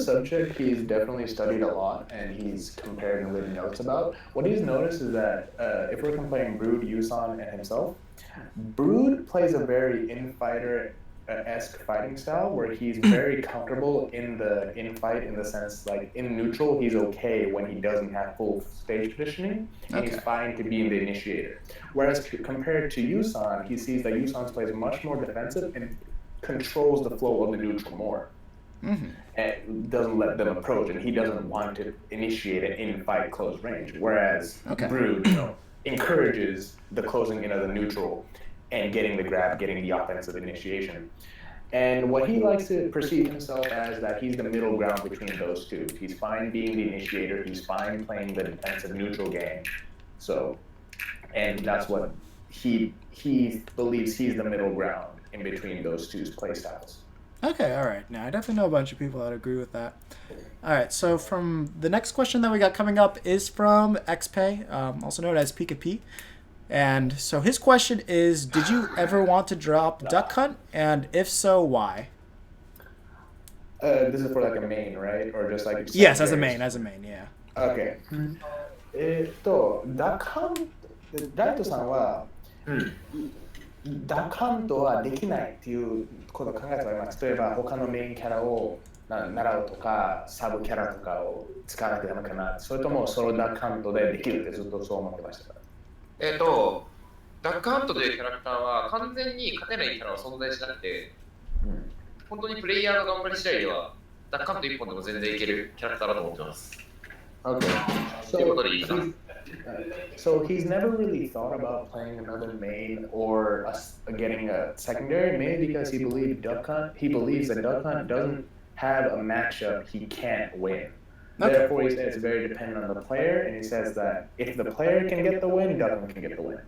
subject he's definitely studied a lot, and he's compared and written notes about. What he's noticed is that if we're comparing Brood, Yusan, and himself, Brood plays a very infighter-esque fighting style where he's very comfortable in the infight in the sense like in neutral he's okay when he doesn't have full stage positioning and he's fine to be in the initiator. Whereas compared to Yusan, he sees that Yusan's plays much more defensive and controls the flow of the neutral more. And doesn't let them approach, and he doesn't want to initiate an in-fight close range. Whereas Brood, encourages the closing in of the neutral and getting the grab, getting the offensive initiation. And what he likes to perceive himself as that he's the middle ground between those two. He's fine being the initiator. He's fine playing the defensive neutral game. So, and that's what he believes he's the middle ground in between those two play styles. Okay, all right. Now, I definitely know a bunch of people that agree with that. All right, so from the next question that we got coming up is from XPay, also known as Pika P. And so his question is, did you ever want to drop Duck Hunt? And if so, why? This is for like a main, right? Or just like... Yes, as a main, yeah. Okay. ダカン、ライトさんは、ダカントはできないっていうことを考えております。例えば他のメインキャラを習うとか、サブキャラとかを使わなきゃダメかな。それともソロダカントでできるってずっとそう思ってましたか？ダックハントというキャラクターは完全に勝てないキャラは存在しなくて、本当にプレイヤーの頑張り次第ではダックハント1本でも全然いけるキャラクターだと思ってます。Okay. ということでいいかな。So he's never really thought about playing another main or getting a secondary main because he believes that Duck Hunt doesn't have a matchup he can't win. Therefore, he says it's very dependent on the player, and he says that if the player can get the win, Duck Hunt can get the win.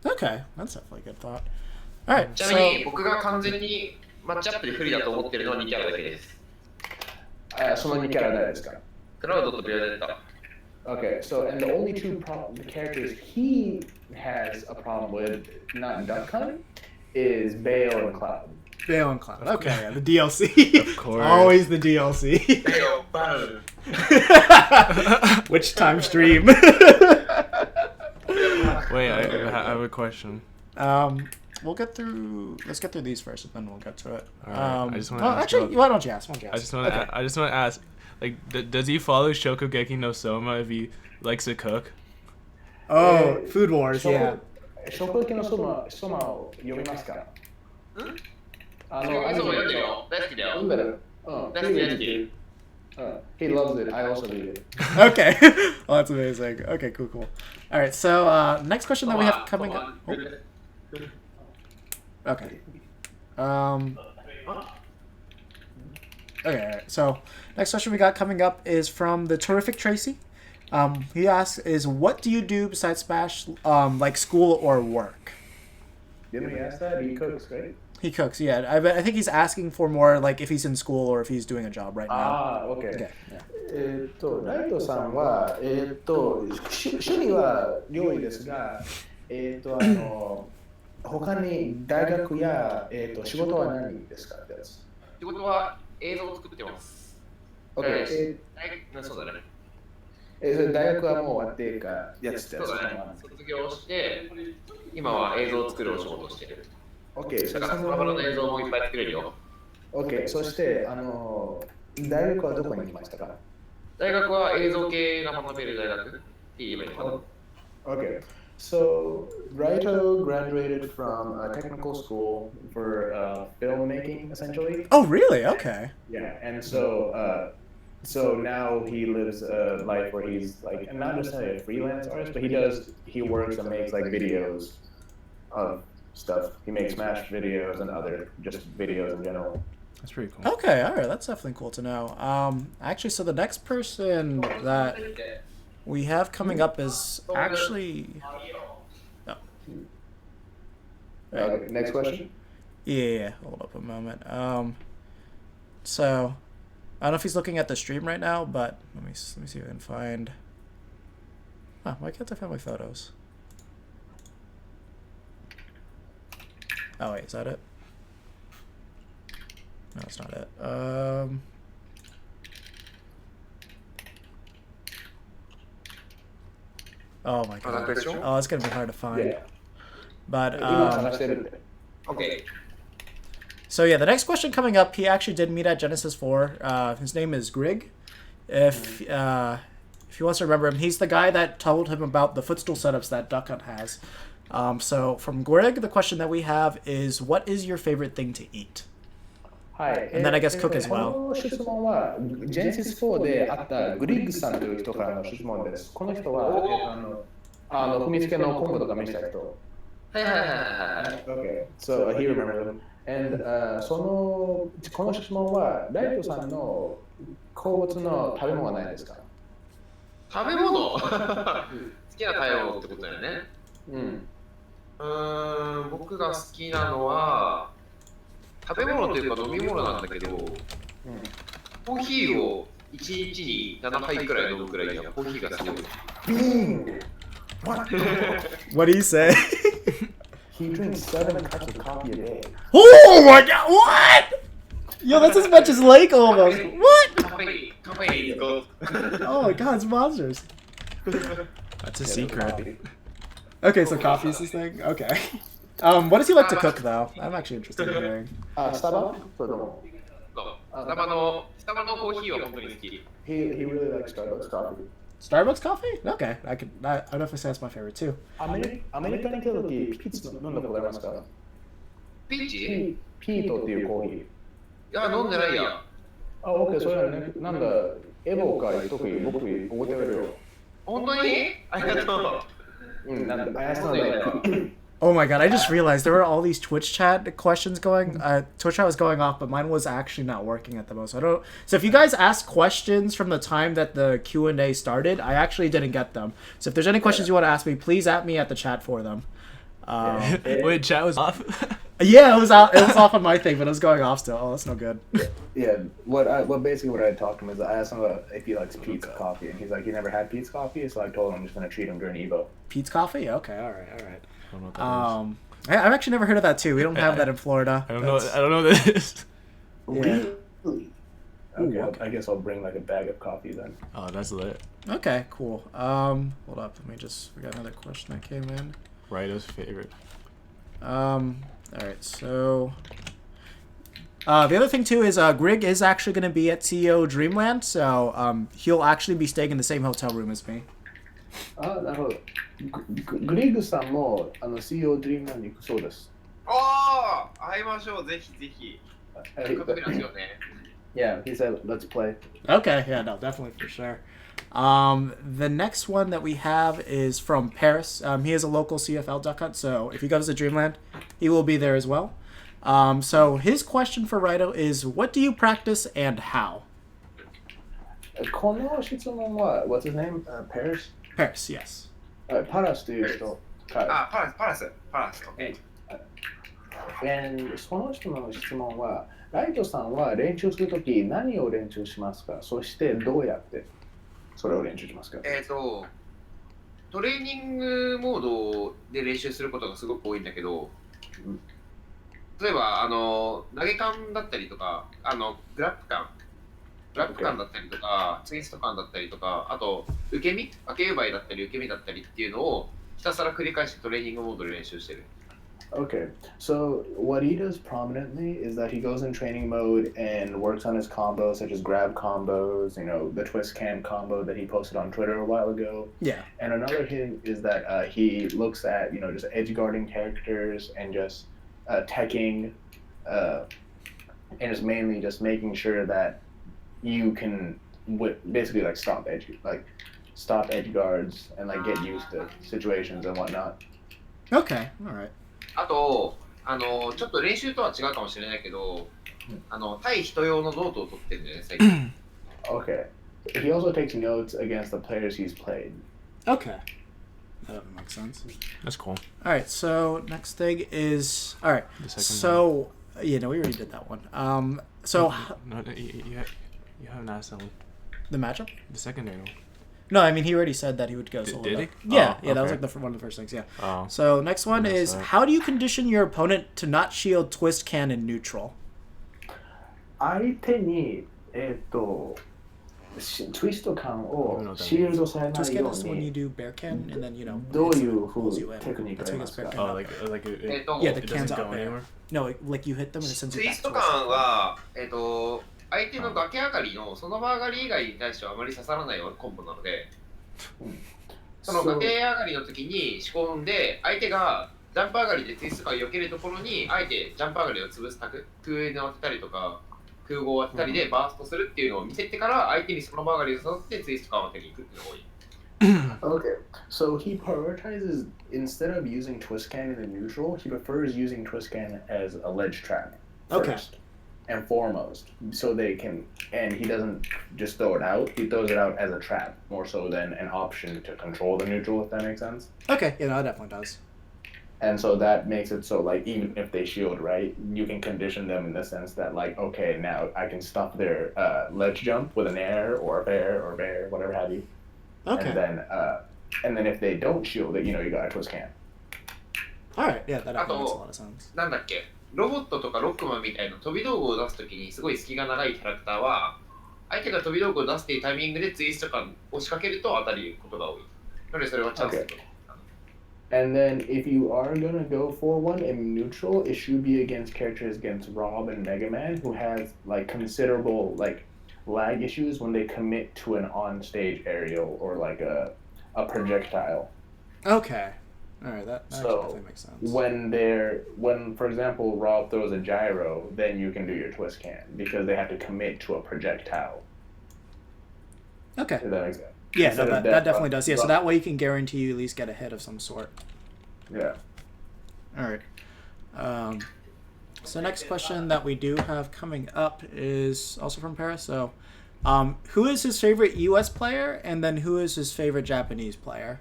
Okay, that's definitely a good thought. All right. ちなみに僕が完全にマッチアップで不利だと思っているのは2キャラだけです。その2キャラ誰ですか？クラウドとベアデッタ。Okay, so and the only two characters he has a problem with, not Duck Hunt, is Bale and Cloud. Bale and Cloud. Okay, yeah, the DLC. Of course. Always the DLC. Bale, Bale. Which time stream? Wait, I have a question. We'll get through. Let's get through these first, and then we'll get to it. I just want to ask. Actually, why don't you ask? I just want to ask. Like, does he follow Shokugeki no Soma if he likes to cook? Oh, Food Wars, yeah. Shokugeki no Soma を読みますか？読んでるよ。大好きだよ。読んでる。大好き。He loves it. I also read it. Okay. Well, that's amazing. Okay, cool. All right, so next question that we have coming up. Oh. Okay. Okay, all right. So next question we got coming up is from the Terrific Tracy. He asks, what do you do besides Smash, like school or work? Didn't he ask that? He cooks, right? He cooks, yeah. I think he's asking for more like if he's in school or if he's doing a job right now. Okay. ライトさんは、趣味は料理ですが、他に大学や、仕事は何ですかってやつ。仕事は映像を作ってます。OK。そうだね。大学はもう終わってかやつってやつ。そうだね。卒業して、今は映像を作るお仕事をしてる。OK。だからスマホの映像もいっぱい作れるよ。OK。そして、大学はどこに行きましたか？大学は映像系が学べる大学って言えばいいかな。Okay. So, Raito graduated from a technical school for filmmaking, essentially. Oh, really? Okay. Yeah, and so now he lives a life where he's like, not necessarily a freelance artist, but he works and makes like videos of stuff. He makes Smash videos and other just videos in general. That's pretty cool. Okay, all right, that's definitely cool to know. Actually, so the next person that we have coming up is actually... Oh. Right. Okay, next question? Yeah, hold up a moment. So, I don't know if he's looking at the stream right now, but let me see if I can find... Huh, why can't I find my photos? Oh, wait, is that it? No, it's not it. Oh my まだ god. クエスチョン Oh, it's gonna be hard to find. Yeah. But 今探してるって。 ?OK。 so yeah, the next question coming up, he actually did meet at Genesis 4. His name is Grig. If he wants to remember him, he's the guy that told him about the footstool setups that Duck Hunt has. So from Grig, the question that we have is, what is your favorite thing to eat? はい。 And then I guess cook as well. この質問は、ジェネシス4であったグリッグさんという人からの質問です。この人は、踏みつけのコンボとか見せた人。はいはいはいはいはい。 Okay, so he remembers them. And この質問は、ライトさんの好物の食べ物は何ですか？食べ物好きな食べ物ってことだよね。うん。僕が好きなのは、食べ物というか飲み物なんだけど、コーヒーを1日に7杯くらい飲むくらいにはコーヒーがすごい。What do you say? He drinks 7 cups of coffee a day. Oh my god, what? Yo, that's as much as Lake almost. What? カフェインゴ Oh my god, it's monsters. That's a secret. Okay, so coffee is his thing? Okay. What does he like to cook, though? I'm actually interested in hearing. スタバ？それともスタバのコーヒーは本当に好き。He really likes Starbucks coffee. Starbucks coffee? Okay, I definitely say that's my favorite too. アメリカに来た時、ピッツ飲んだことありますか？ピーチピートっていうコーヒー。いや、飲んでないや。あ、OK、それはね、なんだ、エボか特に僕覚えてるよ。本当にありがとう。うん、なんか、I asked him Oh my god, I just realized there were all these Twitch chat questions going. Twitch chat was going off, but mine was actually not working at the moment. So if you guys asked questions from the time that the Q&A started, I actually didn't get them. So if there's any questions you want to ask me, please at me at the chat for them. Wait, chat was off? Yeah, it was out. It was off on my thing, but it was going off still. Oh, that's no good. Yeah, what I talked to him is I asked him about if he likes Pete's coffee, and he's like, he never had Pete's coffee, so I told him I'm just gonna treat him during Evo. Pete's coffee? Okay, all right. I don't know what that is. I've actually never heard of that too. We don't have that in Florida. I don't know what that is. Really? Okay, I guess I'll bring like a bag of coffee then. Oh, that's lit. Okay, cool. Hold up. We got another question that came in. Raito's favorite. All right, so the other thing too is Grig is actually going to be at CEO Dreamland, so he'll actually be staying in the same hotel room as me. あ、なるほど。グリッグさんもCEO ドリームランに行くそうです。おー、会いましょう、ぜひぜひ。せっかくなんですよね。Yeah, he said, let's play. Okay, yeah, no, definitely for sure. The next one that we have is from Paris. He is a local CFL duck hunt, so if he goes to Dreamland, he will be there as well. So his question for Raito is, what do you practice and how? この質問は、what's his name? Paris? Paris, yes. パラスという人。あ、パラス、OK。And その人の質問は、ライトさんは練習するとき何を練習しますか？そしてどうやってそれを練習しますか？トレーニングモードで練習することがすごく多いんだけど、例えば投げ感だったりとか、グラップ感だったりとか、ツイスト感だったりとか、あと受け身、開け湯梅だったり受け身だったりっていうのをひたすら繰り返してトレーニングモードで練習してる。Okay, so what he does prominently is that he goes in training mode and works on his combos, such as grab combos, the twist cam combo that he posted on Twitter a while ago. Yeah. And another hint is that he looks at, just edge guarding characters and just teching, and it's mainly just making sure that you can basically like stop edge guards and like get used to situations and whatnot. Okay, all right. あと、ちょっと練習とは違うかもしれないけど、対人用のノートを取ってるんだよね、最近。Okay. He also takes notes against the players he's played. Okay. That makes sense. That's cool. All right, so next thing is... All right, so... Yeah, no, we already did that one. So... No, you haven't asked that one. The matchup? The secondary one. No, I mean, he already said that he would go solo. Did he? Yeah, Oh, that was okay. like one of the first things, yeah. Oh. So next one is, that. how do you condition your opponent to not shield twist cannon neutral? 相手に、ツイスト感を know what that シールドされな Twist い can よう is when you に do bear can, and then, どう it いうふ pulls う you in. テクニック That's あ what り makes ます bear か can. Oh, like it, Yeah, the it can's doesn't out go there. anywhere. No, like you hit them and it sends ツ you イ back スト towards 感 them. は、相手の崖上がりのその場上がり以外に対してはあまり刺さらないコンボなので、その崖上がりの時に仕込んで、相手がジャンプ上がりでツイスト感を避けるところに、あえてジャンプ上がりを潰すタク、空営を当てたりとか、空壕を当てたりでバーストするっていうのを見せてから、相手にその場上がりを誘ってツイスト感を当てに行くっていうのが多い。Okay, so he prioritizes instead of using twist cannon in neutral, he prefers using twist cannon as a ledge trap Okay. first and foremost, so they can. And he doesn't just throw it out; he throws it out as a trap more so than an option to control the neutral. If that makes sense. Okay, yeah, no, it definitely does. And so that makes it so like even if they shield right, you can condition them in the sense that like okay now I can stop their ledge jump with an air or a bear whatever have you. Okay. And then if they don't shield it, you got a twist can. Alright, yeah, that definitely makes a lot of sense. なんだっけ、ロボットとかロックマンみたいな飛び道具を出すときにすごい隙が長いキャラクターは、相手が飛び道具を出すっていうタイミングでツイスト感を仕掛けると当たることが多い。なのでそれはチャンスだと思う。And then if you are gonna go for one in neutral, it should be against characters against Rob and Mega Man who has like considerable like lag issues when they commit to an on-stage aerial or like a projectile. Okay. Alright, that actually So definitely makes sense. when for example Rob throws a gyro, then you can do your twist can because they have to commit to a projectile. Okay. If that makes sense. Yeah, no, Instead of that definitely does. Yeah, so Rob- that way you can guarantee you at least get a hit of some sort. Yeah. Alright. So next question that we do have coming up is also from Paris. So, who is his favorite U.S. player, and then who is his favorite Japanese player?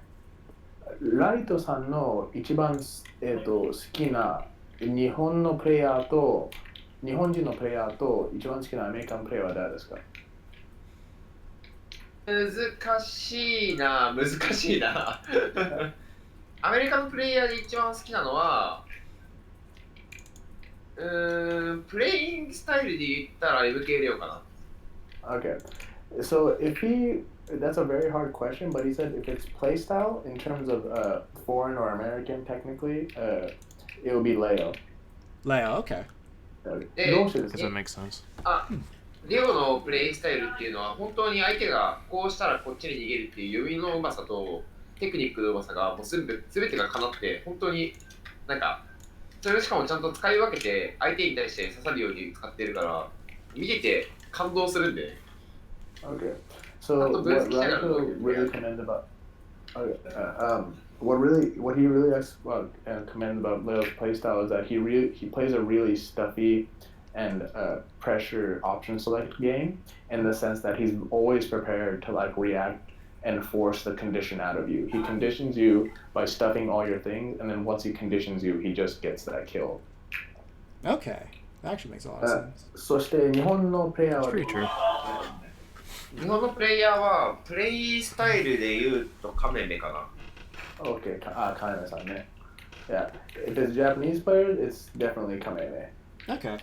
ライトさんの一番、好きな日本のプレイヤーと日本人のプレイヤーと一番好きなアメリカンプレイヤーは誰ですか？難しいな。アメリカのプレイヤーで一番好きなのは、プレイングスタイルで言ったら MK レオかな。Okay. So that's a very hard question, but he said if it's playstyle in terms of foreign or American technically, it would be Leo. Leo, okay. どうしてですか？ Because that makes sense. レオのプレイスタイルっていうのは本当に相手がこうしたらこっちに逃げるっていう読みのうまさとテクニックのうまさがもう全てがかなって本当になんかそれをしかもちゃんと使い分けて相手に対して刺さるように使ってるから見てて感動するんで。Okay. So what Raito really commends about what he really commends about Leo's playstyle is that he plays a really stuffy and pressure option select game in the sense that he's always prepared to like react and force the condition out of you. He conditions you by stuffing all your things, and then once he conditions you, he just gets that kill. Okay. That actually makes a lot of sense. そして日本のプレイヤー That's は pretty true. 日本のプレイヤーはプレイスタイルで言うとカメメかな。Okay, Kaname-san, ne? Yeah. If it's Japanese players, it's definitely Kameme. Okay.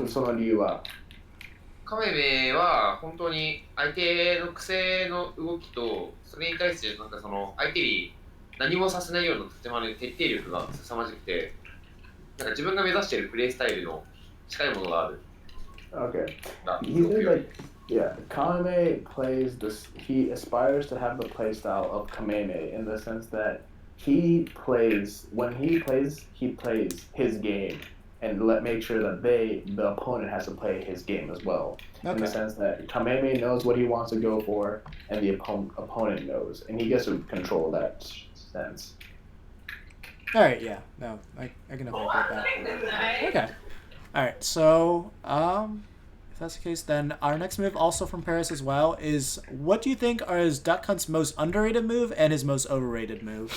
その理由はカメメは本当に相手の癖の動きとそれに対してなんかその相手に何もさせないようなとても徹底力が凄まじくてなんか自分が目指しているプレイスタイルの近いものがある。Okay. He said like, yeah, Kameme plays this. He aspires to have the play style of Kameme in the sense that he plays his game and make sure that the opponent has to play his game as well. In the Okay. sense that Kameme knows what he wants to go for, and the opponent knows, and he gets to control that sense. Alright, yeah. No, I can definitely agree with that. Okay. Alright, so, if that's the case, then our next move, also from Paris as well, is what do you think are his Duck Hunt's most underrated move and his most overrated move?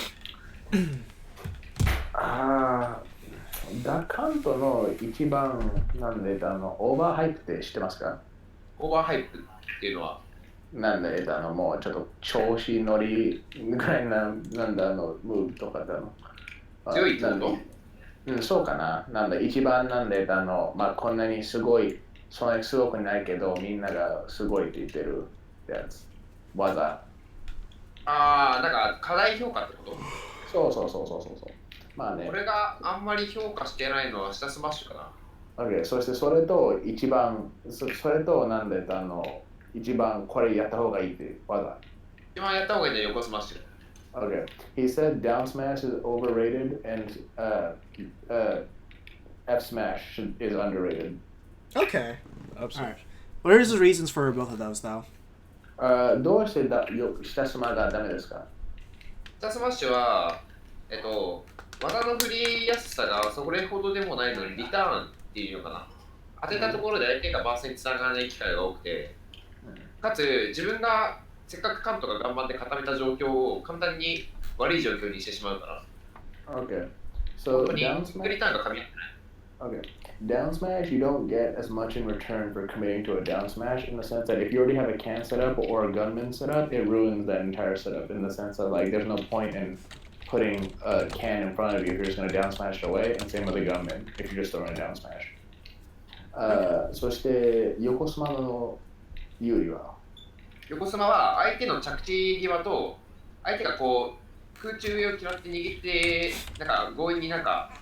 ダカントの一番なんでオーバーハイプって知ってますか？オーバーハイプっていうのはなんでもうちょっと調子乗りぐらいなんだムーブとか強いってこと？そうかな。なんだ一番なんでこんなにすごいそんなにすごくないけど、みんながすごいって言ってるやつ。技。なんか課題評価ってこと？そうそうそうそうそう。まあね。俺があんまり評価してないのは下スマッシュかな。OK。そしてそれと一番、それとなんで一番これやった方がいいっていう技。一番やった方がいいのは横スマッシュ。Okay. He said down smash is overrated and F smash is underrated. Okay. Up All right. What are his reasons for both of those, though? どうして下スマがダメですか？下スマッシュは、技の振りやすさがそれほどでもないのにリターンっていうのかな。当てたところで相手がバースにつながらない機会が多くて、かつ自分がせっかくカントが頑張って固めた状況を簡単に悪い状況にしてしまうから。Okay. 本 So 当に down クリ smash. ターンが噛み合ってない。 Okay. Down smash, you don't get as much in return for committing to a down smash in the sense that if you already have a can set up or a gunman set up, it ruins that entire setup in the sense that like there's no point in putting a can in front of you if you're just going to down smash it away, and same with a gunman if you're just throwing a down smash. そして横スマの有利は横スマは相手の着地際と相手がこう空中上を決まって握ってなんか強引になんか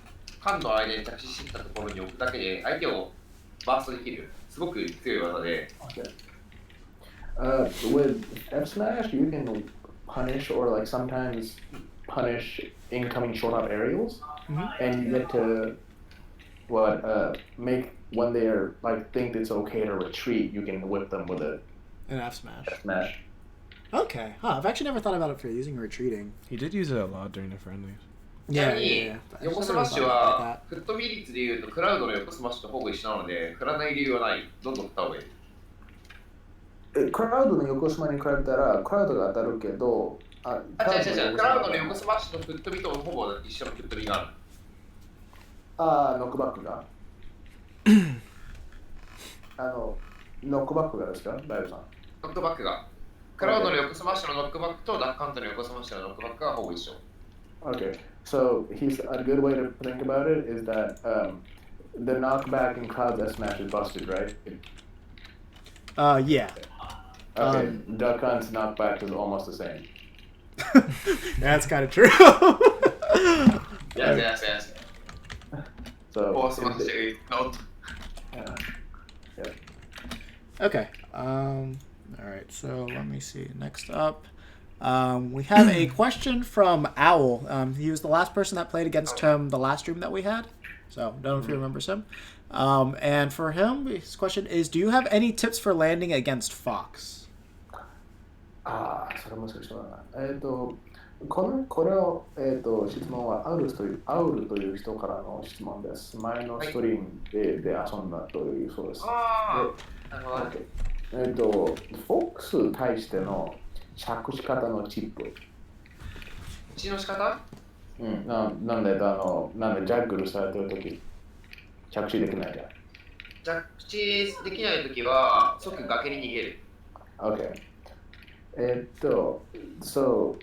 缶の間に着地してきたところに置くだけで相手をバーストできるすごく強い技で。Okay. With F smash, you can punish or like sometimes punish incoming short hop aerials, and you get to make when they are like think it's okay to retreat, you can whip them with a An F smash. F smash. Okay. Huh. I've actually never thought about it for using retreating. He did use it a lot during the friendlies. ちな Yeah, み yeah, に yeah. I 横 just ス never マッシュ thought about は that. フット比率でいうとクラウドの横スマッシュとほぼ一緒なので振らない理由はない。どんどん振った方がいい。クラウドの横スマに比べたらクラウドが当たるけど、違う。クラウドの横スマッシュのフットビとほぼ一緒のフットビがある。ノックバックがノックバックがですか、大丈さん。ノックバックが。クラウドの横スマッシュのノックバックとダックカントの横スマッシュのノックバックがほぼ一緒。Okay, so a good way to think about it is that the knockback in Cloud's S smash is busted, right? Yeah. Okay, Duck Hunt's knockback is almost the same. That's kind of true. Yes. So フォースマッシュ、ノット。 yeah. Okay. All right. So let me see. Next up, we have a question from Owl. He was the last person that played against him the last stream that we had. So don't know if he remembers him. And for him, his question is: do you have any tips for landing against Fox? それも難しそうだな。これを、質問はアウルという人からの質問です。前のストリームで遊んだというそうです。なるほど。フォックスに対しての着地方のチップ。打ちの仕方？なんでジャッグルされてるとき、着地できないじゃん。着地できないときは即崖に逃げる。Okay. So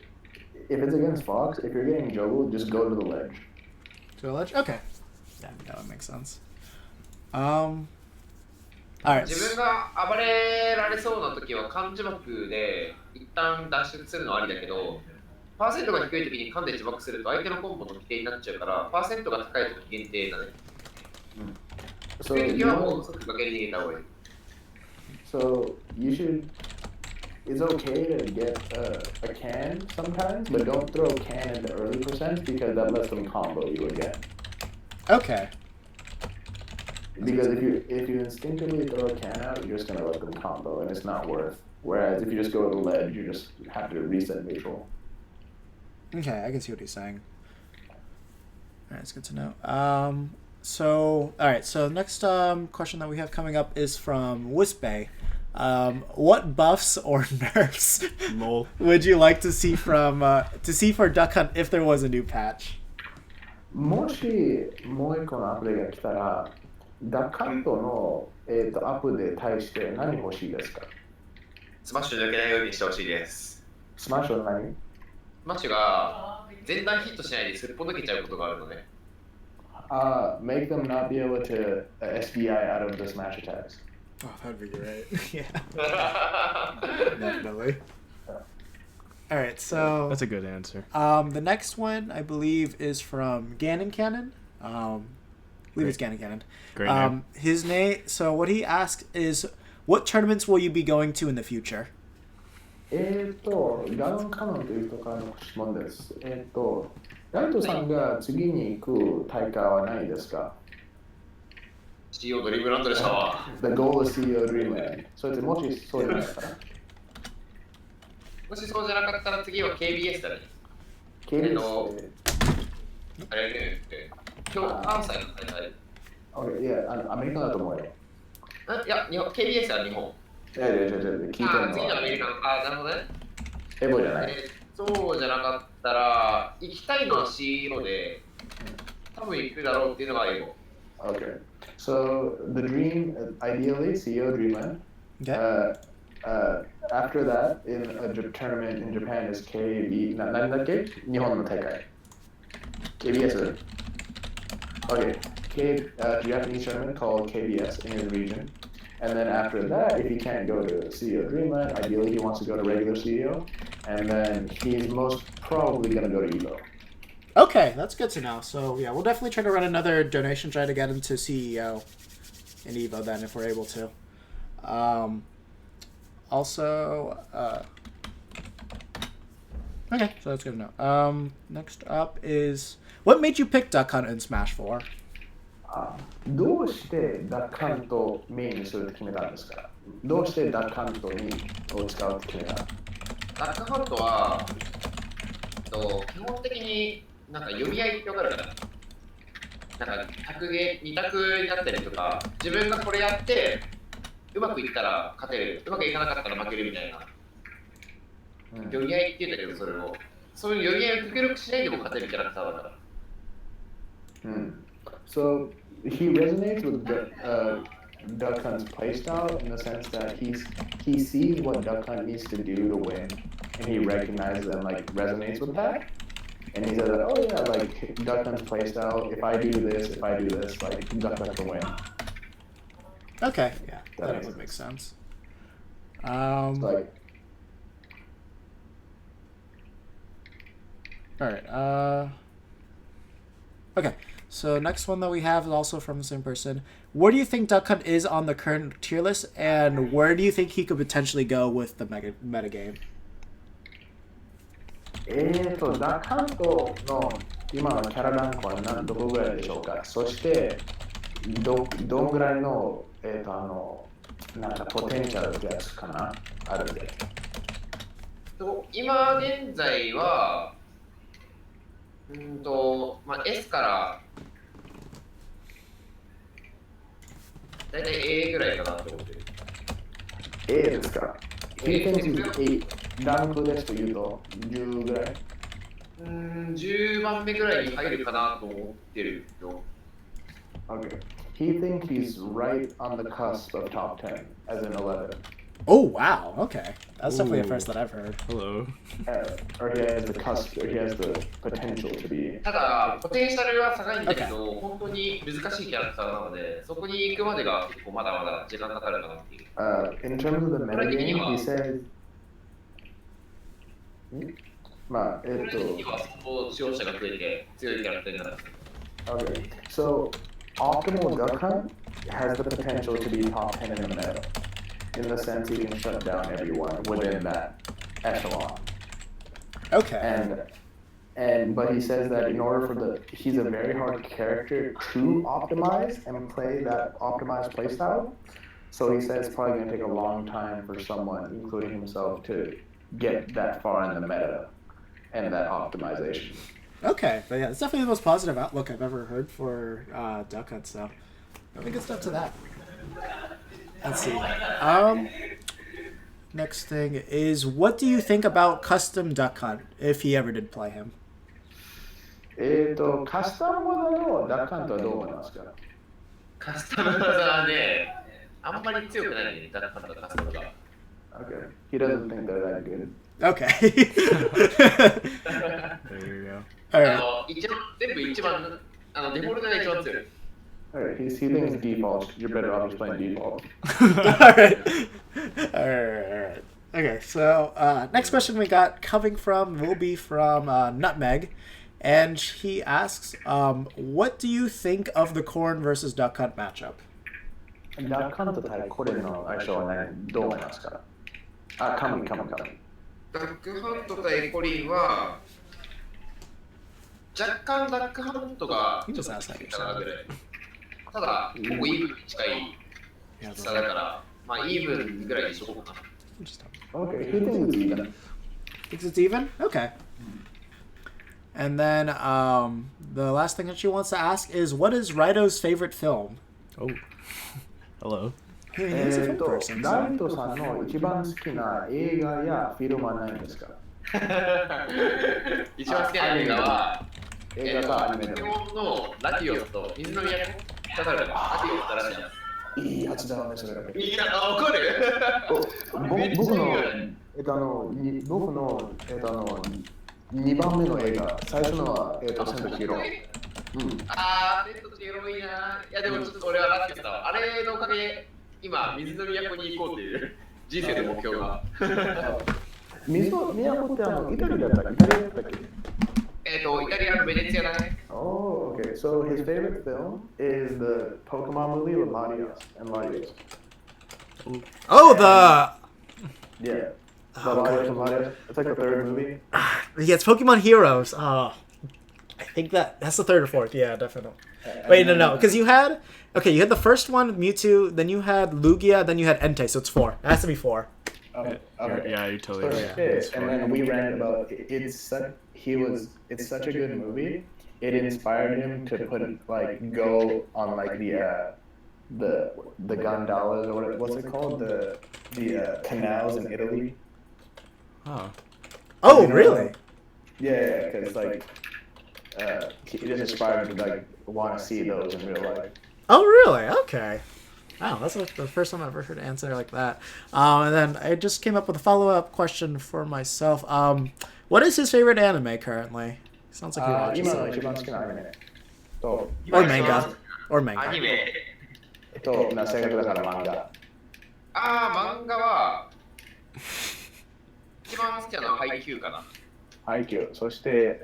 if it's against Fox, if you're getting juggled, just go to the ledge. To a ledge? Okay. Yeah, that would make sense. All right. 自分が暴れられそうなときは缶自爆で一旦脱出するのはありだけど、パーセントが低いときに缶で自爆すると相手のコンボの規定になっちゃうから、パーセントが高いとき限定だね。So 低いときはもう即崖に逃げた方がいい。So you should. It's okay to get a can sometimes, but don't throw a can into early percents because that lets them combo you again. Okay. Because if you instinctively throw a can out, you're just gonna let them combo, and it's not worth. Whereas if you just go to the ledge, you just have to reset neutral. Okay, I can see what he's saying. All right, it's good to know. So the next question that we have coming up is from Wisbay. What buffs or nerfs would you like to see for Duck Hunt if there was a new patch? もしもう一個のアップデートが来たら、ダカントの、アップで対して何欲しいですか？スマッシュ抜けないようにしてほしいです。スマッシュは何？スマッシュが前段ヒットしないですっぽ抜けちゃうことがあるので。Make them not be able to SDI out of the smash attacks. Oh, that'd be great. Yeah, definitely. All right, so That's a good answer. the next one I believe is from Ganon Cannon. I believe it's Ganon Cannon. Great name. His name. So what he asks is, what tournaments will you be going to in the future? ガノンカノンという人からの質問です。ライトさんが次に行く大会は何ですか？ CEO ドリームランドでしたわ。 The goal is CEO Dreamland。それでもしそうじゃないかな。もしそうじゃなかったら次は KBS だね。KBS ってあれね、今日関西の大会。いや、アメリカだと思うよ。いや、KBS は日本。いや、聞いてる次のアメリカの。なるほどね。エボじゃない。そうじゃなかったら、行きたいのは CEO で、多分行くだろうっていうのがエボ。Okay. So the dream, ideally, CEO Dreamland. Okay. After that, in a tournament in Japan is KB. 何だっけ？日本の大会。KBS. Okay. Japanese tournament called KBS in his region. And then after that, if he can't go to CEO Dreamland, ideally he wants to go to regular CEO. And then he's most probably going to go to EVO. Okay, that's good to know. So yeah, we'll definitely try to run another donation, try to get him to CEO in Evo then if we're able to. Okay, so that's good to know. Next up is, what made you pick Duck Hunt in Smash 4? どうしてダックハントをメインにするって決めたんですか？どうしてダックハントを使うって決めた？ダックハントは、基本的になんか読み合いってわかるかな？なんか2択になったりとか、自分がこれやってうまくいったら勝てる、うまくいかなかったら負けるみたいな。読み合いって言うんだけど、そういう読み合いを極力しないでも勝てるキャラクターだから。So he resonates with Duck Hunt's playstyle in the sense that he sees what Duck Hunt needs to do to win, and he recognizes and like resonates with that. And he says, "Oh yeah, like Duck Hunt's playstyle. If I do this, like Duck Hunt will win." Okay, yeah, that would make sense. Like, all right. Okay. So next one that we have is also from the same person. Where do you think Duck Hunt is on the current tier list, and where do you think he could potentially go with the meta game? ダックハントの今のキャラランクはどこぐらいでしょうか？そしてどんぐらいのなんかポテンシャルってやつかなあるで。今現在はS からだいたい A ぐらいかなって思ってる。 A ですか？ He thinks he's ランクですというと10ぐらい10番目ぐらいに入るかなと思ってるよ。 Okay. He thinks he's right on the cusp of top 10, as in 11. Oh, wow. Okay. That's definitely a first that I've heard. Hello. Or he has the cusp, or he has the potential to be. ただ、ポテンシャルは高いんだけど、本当に難しいキャラクターなので、そこに行くまでが結構まだまだ時間かかるかなっていう。In terms of the metagame, he says. まあ、それには使用者が増えて強いキャラクターになる。Okay. So, optimal Duck Hunt has the potential to be top 10 in the meta. In the sense he can shut down everyone within that echelon. Okay. But he says that in order for he's a very hard character to optimize and play that optimized playstyle. So he says it's probably going to take a long time for someone, including himself, to get that far in the meta and that optimization. Okay, but yeah, it's definitely the most positive outlook I've ever heard for Duck Hunt, so really good stuff to that. Let's see. Next thing is, what do you think about custom Duck Hunt, if he ever did play him? カスタムモードのダックハントはどう思いますか？カスタムはね、あんまり強くないね、ダックハントのカスタムが。Okay. He doesn't think they're that good. Okay. There you go. All right. 全部一番、デフォルトが一番強い。Alright, he thinks default. You're better off just playing default. Alright. Alright. Okay, so next question we got coming from will be from Nutmeg. And he asks, what do you think of the Corn versus Duck Hunt matchup? ダッカンと対これの相性はどう思いますか？あ、カムイ。ダックハント対コリンは若干ダックハントがちょっとつけたなぐらい。ただ、ほぼイーブンに近い差だから、まあイーブンぐらいにしとこうかな。Okay, he thinks it's even. Thinks it's even? Okay. And then the last thing that she wants to ask is, what is Raito's favorite film? Oh. Hello. He's a film person. ライトさんの一番好きな映画やフィルムは何ですか？一番好きな映画は、映画かアニメ日でも。本のラティオスと水の都かかるラティオスとラシアン。いいやつだね、それ。いや、わかる僕の2番目の映画、最初のは、千と千尋。あー、千と千尋いいな。いや、でもちょっと俺はラティオスだわ。あれのおかげで、今、水の都に行こうっていう人生の目標が。水の都ってイタリアだったっけ？イタリアのベネツィアだね。Oh, okay. So his favorite film is the Pokemon movie with Latios and Latios. Oh, the... Yeah. The Latios and Latios. It's like the third movie. Yeah, it's Pokemon Heroes. I think that's the third or fourth. Yeah, definitely. Wait, no. Because you had the first one, Mewtwo, then you had Lugia, then you had Entei, so it's 4. It has to be 4. Okay. Yeah, you're totally right. And then we ran about it's such a good movie. It inspired him to go on the gondolas or what's it called, the canals in Italy. Oh, really? Yeah, because it just inspired him to want to see those in real life. Oh, really? Okay. Wow, that's the first time I've ever heard an answer like that. And then I just came up with a follow-up question for myself. What is his favorite anime currently? Sounds like he watches今のit. 一番好きなアニメと Or manga. Or manga. アニメ。正確だから漫画。漫画は、一番好きなのはハイキューかな。ハイキュー、そして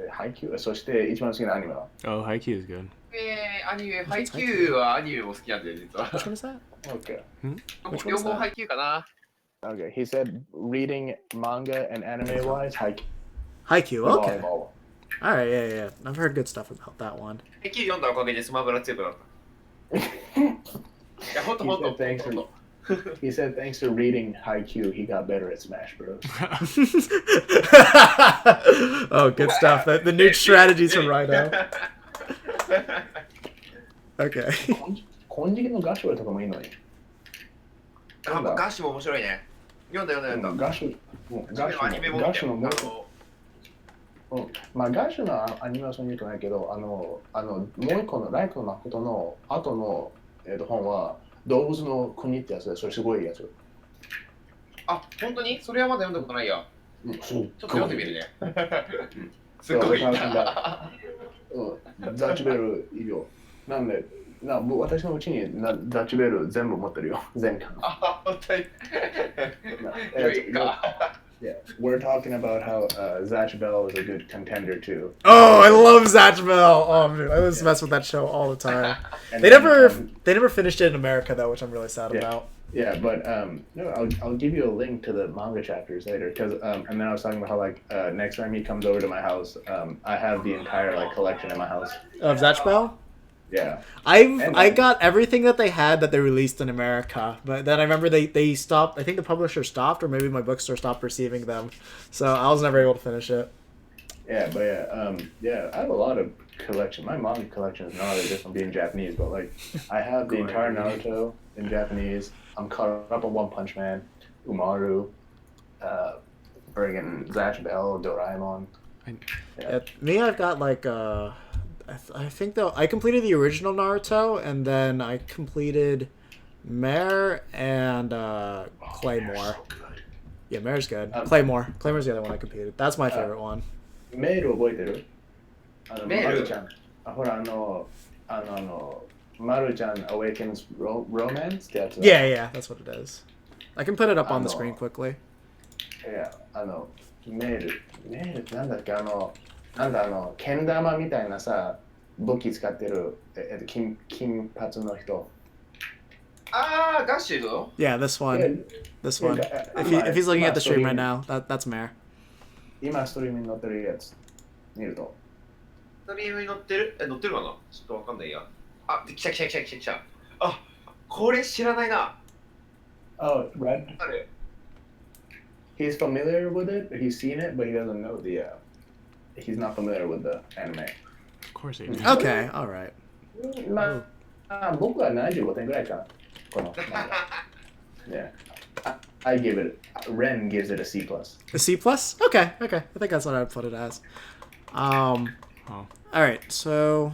一番好きなアニメは Oh, Haikyuu is good. アニメ、ハイキューはアニメも好きなんだよ、実は。 Which one is that? Okay. Which 両 one's 方 that? ハイキューかな。Okay, he said reading manga and anime-wise, Haikyuu. Haikyuu, okay. Volleyball. Alright, yeah. I've heard good stuff about that one. ハイキュー読んだおかげでスマブラ強くなった。いや、ほんとほんと。 He said thanks to reading Haikyuu, he got better at Smash Bros. Oh, good stuff. The new strategies from Raito. Okay. 金色のガシュとかもいいのに。ガッシュも面白いね。読んだ。ガシュアニメもガシュのもまあガシュのアニメはそんなに言うとないけど、もう一個のライトの誠の後の本は動物の国ってやつで、それすごいやつ。あ、本当に？それはまだ読んだことないや。ちょっと読んでみるね。すごいな。ザッチベル以上。なんで、私のうちにザッチベル全部持ってるよ。全巻。あ、本当に。Yeah, we're talking about how Zatch Bell is a good contender too. Oh, I love Zatch Bell. Oh, dude, I was mess with that show all the time. They never finished it in America though, which I'm really sad about. Yeah, but no, I'll give you a link to the manga chapters later, because and then I was talking about how next time he comes over to my house, I have the entire collection in my house. Of Zatch Bell? Yeah. I got everything that they had that they released in America, but then I remember they stopped. I think the publisher stopped, or maybe my bookstore stopped receiving them, so I was never able to finish it. Yeah, but I have a lot of collection. My manga collection is not just from being Japanese, but I have the entire Naruto in Japanese. I'm caught up on One Punch Man, Umaru, friggin' Zatch Bell, Doraemon. Yeah, me, I've got I think though I completed the original Naruto, and then I completed Mare and Claymore. So good. Yeah, Mare's good. Claymore's the other one I completed. That's my favorite one. メール覚えてる？メールちゃん。ほら Maru-chan Awakens Romance ってやつ。 Yeah, that's what it is. I can put it up on the あの screen quickly. いや、メールってなんだっけ、けん玉みたいなさ、武器使ってる、金髪の人。ああ、ガッシュド Yeah, this one. This one. Yeah, If he's looking at the stream right streaming. now, that's Mare. 今ストリームに載ってるやつ見ると。ストリームに乗ってる乗ってるかなちょっとわかんないや。あ、来た。あ、これ知らないな。Oh, Red. あれ He's familiar with it, he's seen it, but he doesn't know he's not familiar with the anime. Of course he is. Okay, all right. まあ、僕は75点ぐらいかな。この漫画。Yeah. I give it, Ren gives it a C+. A C plus? Okay. I think that's what I'd put it as. Oh. All right. So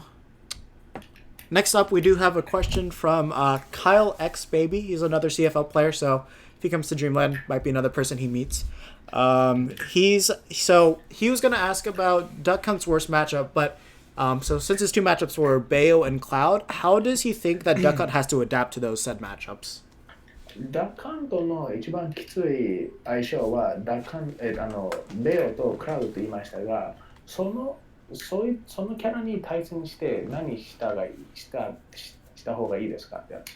next up, we do have a question from Kyle X Baby. He's another CFL player, so if he comes to Dreamland, might be another person he meets. He was gonna ask about Duck Hunt's worst matchup, but so since his two matchups were Bayo and Cloud, how does he think that Duck Hunt has to adapt to those said matchups? ダッカントの一番きつい相性はベオとクラウドと言いましたが、そのキャラに対戦して何した方がいいですかってやつ。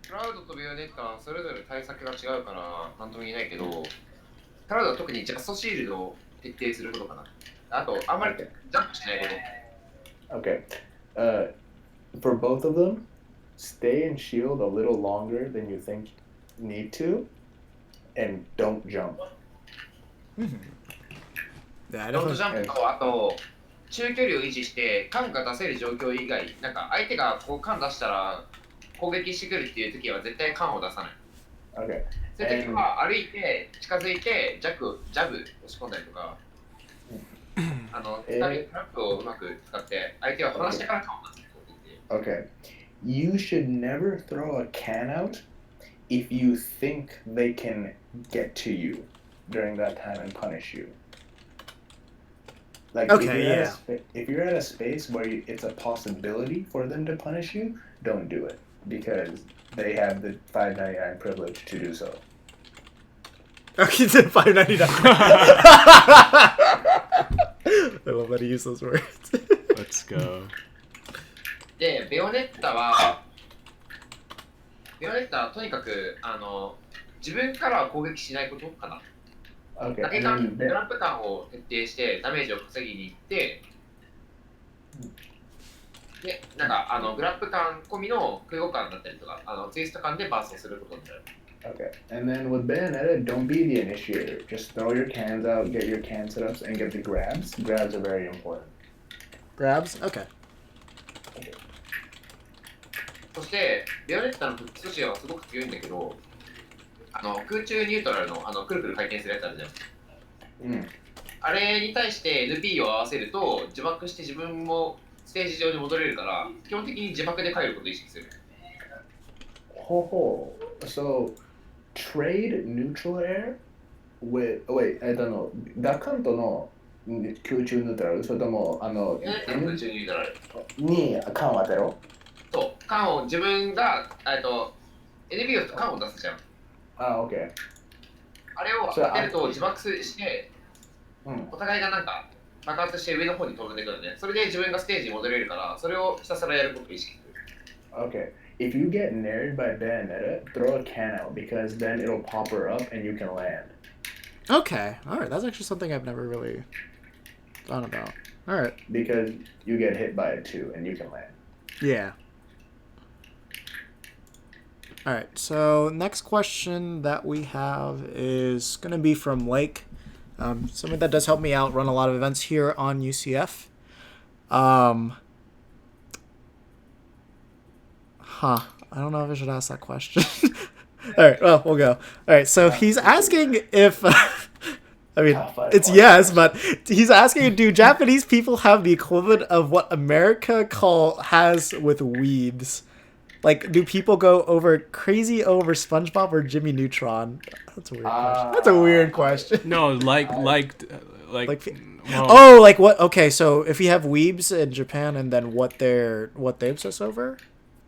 クラウドとビオネッタはそれぞれ対策が違うから何とも言えないけど、クラウドは特にジャストシールドを徹底することかな。あと、あんまりジャンプしないこと。Okay. For both of them, stay in shield a little longer than you think you need to, and don't jump. Yeah, I ロンド definitely. ジャンプと、あと、中距離を維持して、カンが出せる状況以外、なんか相手がこうカン出したら攻撃してくるっていう時は絶対カンを出さない。 Okay. そういう時は歩いて、近づいて、ジャブ押し込んだりとか、トラップをうまく使って、相手を離してからカンを出すっていう。 Okay. You should never throw a can out if you think they can get to you during that time and punish you. Like Okay, if you're at a space where it's a possibility for them to punish you, don't do it because they have the 599 privilege to do so. Okay, then $5.99. I love that he used those words. Let's go. で、ベオネッタはとにかく自分からは攻撃しないことかな。Okay. 投げ And 感、 then グラップ感を徹底してダメージを稼ぎに行って、で、なんかグラップ感込みの空語感だったりとか、ツイスト感でバーストすることになる。Okay. And then with Bayonetta, don't be the initiator. Just throw your cans out, get your can setups, and get the grabs. Grabs are very important. Grabs? Okay. そして、ベオネッタの武器素子はすごく強いんだけど、空中ニュートラルのくるくる回転するやつあるじゃん。うん。あれに対して NP を合わせると自爆して自分もステージ上に戻れるから、基本的に自爆で帰ることを意識する。So, trade neutral air with... wait, ダカントの空中ニュートラルそれとも、空中ニュートラル。に缶を当てろ。そう、缶を自分が、NP を缶を出すじゃん。あ、OK。あれを当てると自爆して、うん。お互いがなんか爆発して上の方に飛んでくるね。それで自分がステージに戻れるから、それをひたすらやることを意識する。Okay. If you get nared by Bayonetta, throw a can out because then it'll pop her up and you can land. Okay. All right. That's actually something I've never really thought about. All right. Because you get hit by it too and you can land. Yeah. All right. So next question that we have is going to be from Lake. Somebody that does help me out, run a lot of events here on UCF. I don't know if I should ask that question. All right, well, we'll go. All right, so he's asking if... I mean, it's yes, but he's asking, do Japanese people have the equivalent of what America has with weebs? Like, do people go crazy over SpongeBob or Jimmy Neutron? That's a weird question. That's a weird question. No, like oh, like what? Okay, so if you have weebs in Japan and then what they obsess over?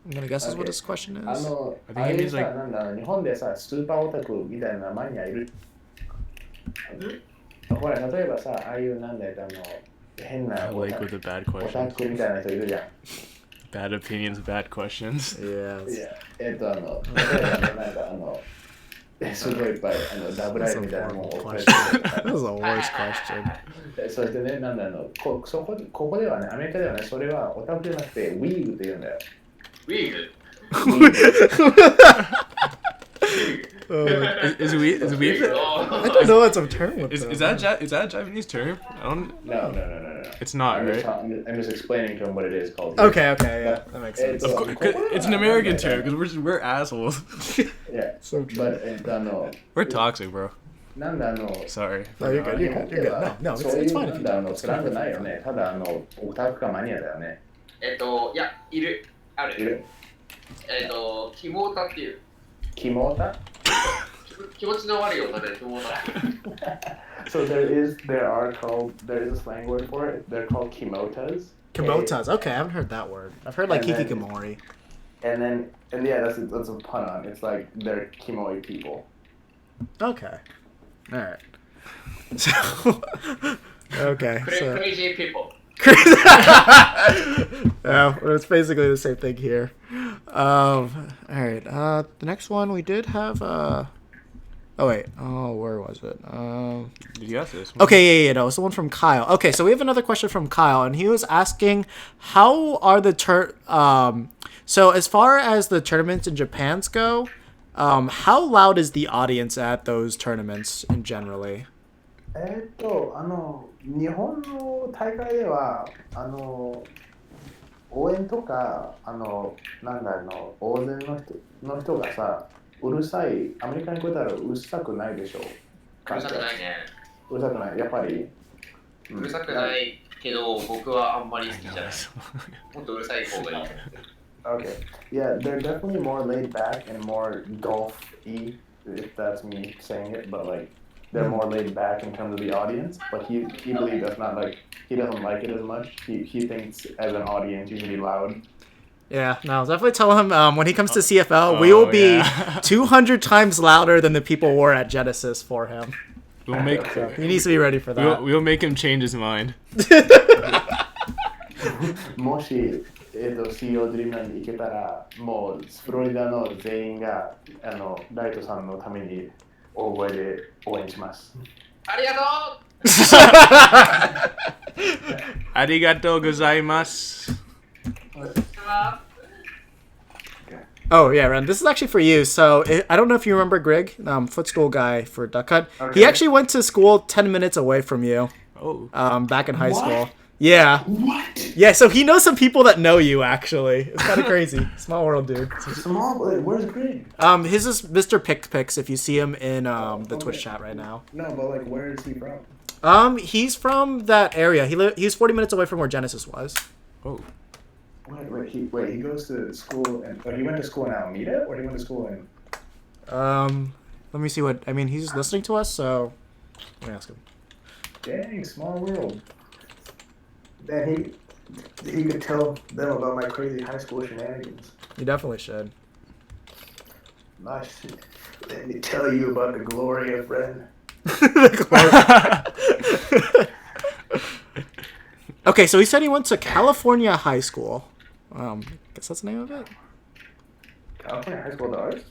I'm gonna guess is what his question is. あ I think あ he いう means さ、 like なんだ、日本でさ、スーパーオタクみたいなマニアいる。ほら、例えばさ、ああいうなんだよ、変な like with the bad オタ questions. クみたいな人いるじゃん。 Bad opinions, bad questions. い Yes. や、例えばね、なんかすごいいっぱいダブライブみたいなもんを追っかけて That was the worst question. そしてね、なんだここではね、アメリカではね、それはオタクじゃなくて、ウィーグって言うんだよ。ウィーグ Is we I don't know what's a term with is them. is that a Japanese term? I don't. No. It's not, right? I'm just explaining to him what it is called. Okay, yeah, that makes sense. Of course, it's an American term because we're assholes. Yeah. So true. But We're toxic, bro. なんだSorry. No, you're good. You're good. You're good. No, it's fine. なんだスラングないよね。ただオタクかマニアだよね。いや、いる。ある。いる。キモオタっていう。キモオタ気持ちの悪いオタでキモオタ。So there is a slang word for it. They're called kimotas. Kimotas. Okay, I haven't heard that word. I've heard like And then- hikikomori. And yeah, that's a pun on. It's like they're kimoi people. Okay. All right. So, okay. So. Crazy people. Yeah, it's basically the same thing here. All right. The next one we did have. Oh wait. Oh, where was it? Did you ask this one? Okay, yeah. No, it's the one from Kyle. Okay, so we have another question from Kyle, and he was asking, how are the So as far as the tournaments in Japan's go, how loud is the audience at those tournaments in generally? 日本の大会では応援とかなんだ大勢の人がさうるさいアメリカに来たらうるさくないでしょううるさくないね。うるさくないやっぱりうるさくないけど、僕はあんまり好きじゃない。もっとうるさい方がいい。Okay. Yeah, they're definitely more laid back and more golf-y, if that's me saying it, but like they're more laid back in terms of the audience. But he believes that's not like he doesn't like it as much. He thinks as an audience you should be loud. Yeah, no, definitely tell him when he comes to CFL, we will be 200 times louder than the people were at Genesis for him. We'll make. He needs to be ready for that. We'll make him change his mind. もしCEO ドリームに行けたらもうフロリダの全員がライトさんのために大声で応援します。ありがとう Arigatou gozaimasu. Oh yeah, Ren. This is actually for you. So I don't know if you remember Greg, footstool guy for Duck Hunt. Okay. He actually went to school 10 minutes away from you. Oh. Back in high What? school. Yeah. What? Yeah. So he knows some people that know you. Actually, it's kind of crazy. Small world, dude. Small. Where's Greg? His is Mr. Picks. If you see him in the Twitch chat right now. No, but like, where is he from? He's from that area. He's 40 minutes away from where Genesis was. Oh. He goes to school and he went to school in Alameda or he went to school in Let me see what I mean. He's listening to us, so let me ask him. dang small world. Then he could tell them about my crazy high school shenanigans. You definitely should. Nice. Let me tell you about the glory of REN. Okay, so he said he went to California High School. Guess that's the name of it. California High School dollars?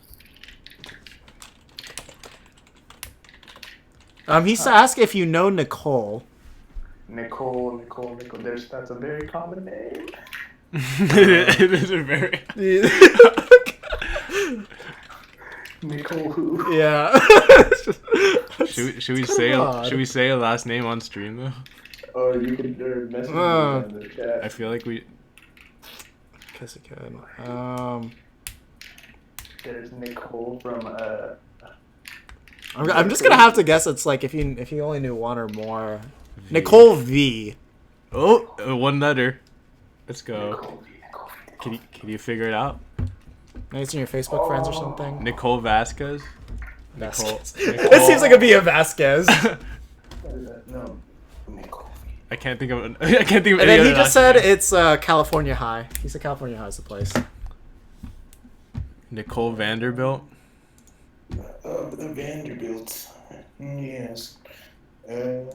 He's asked if you know Nicole. Nicole. That's a very common name. It is a very. Nicole who? Yeah. Should we say a last name on stream though? Or you could message me in the chat. I feel like we. Guess it could. There's Nicole from I'm just gonna have to guess. It's like if you only knew one or more. Nicole V. Oh, one letter. Let's go. Nicole. Can you figure it out? Maybe it's in your Facebook friends or something. Nicole Vasquez. Vasquez. Nicole. It seems like it'd be a Vasquez. What is that? No. Nicole. I can't think of. And any then other he just last said name. it's California High. He said California High is the place. Nicole Vanderbilt. The Vanderbilts. Yes. You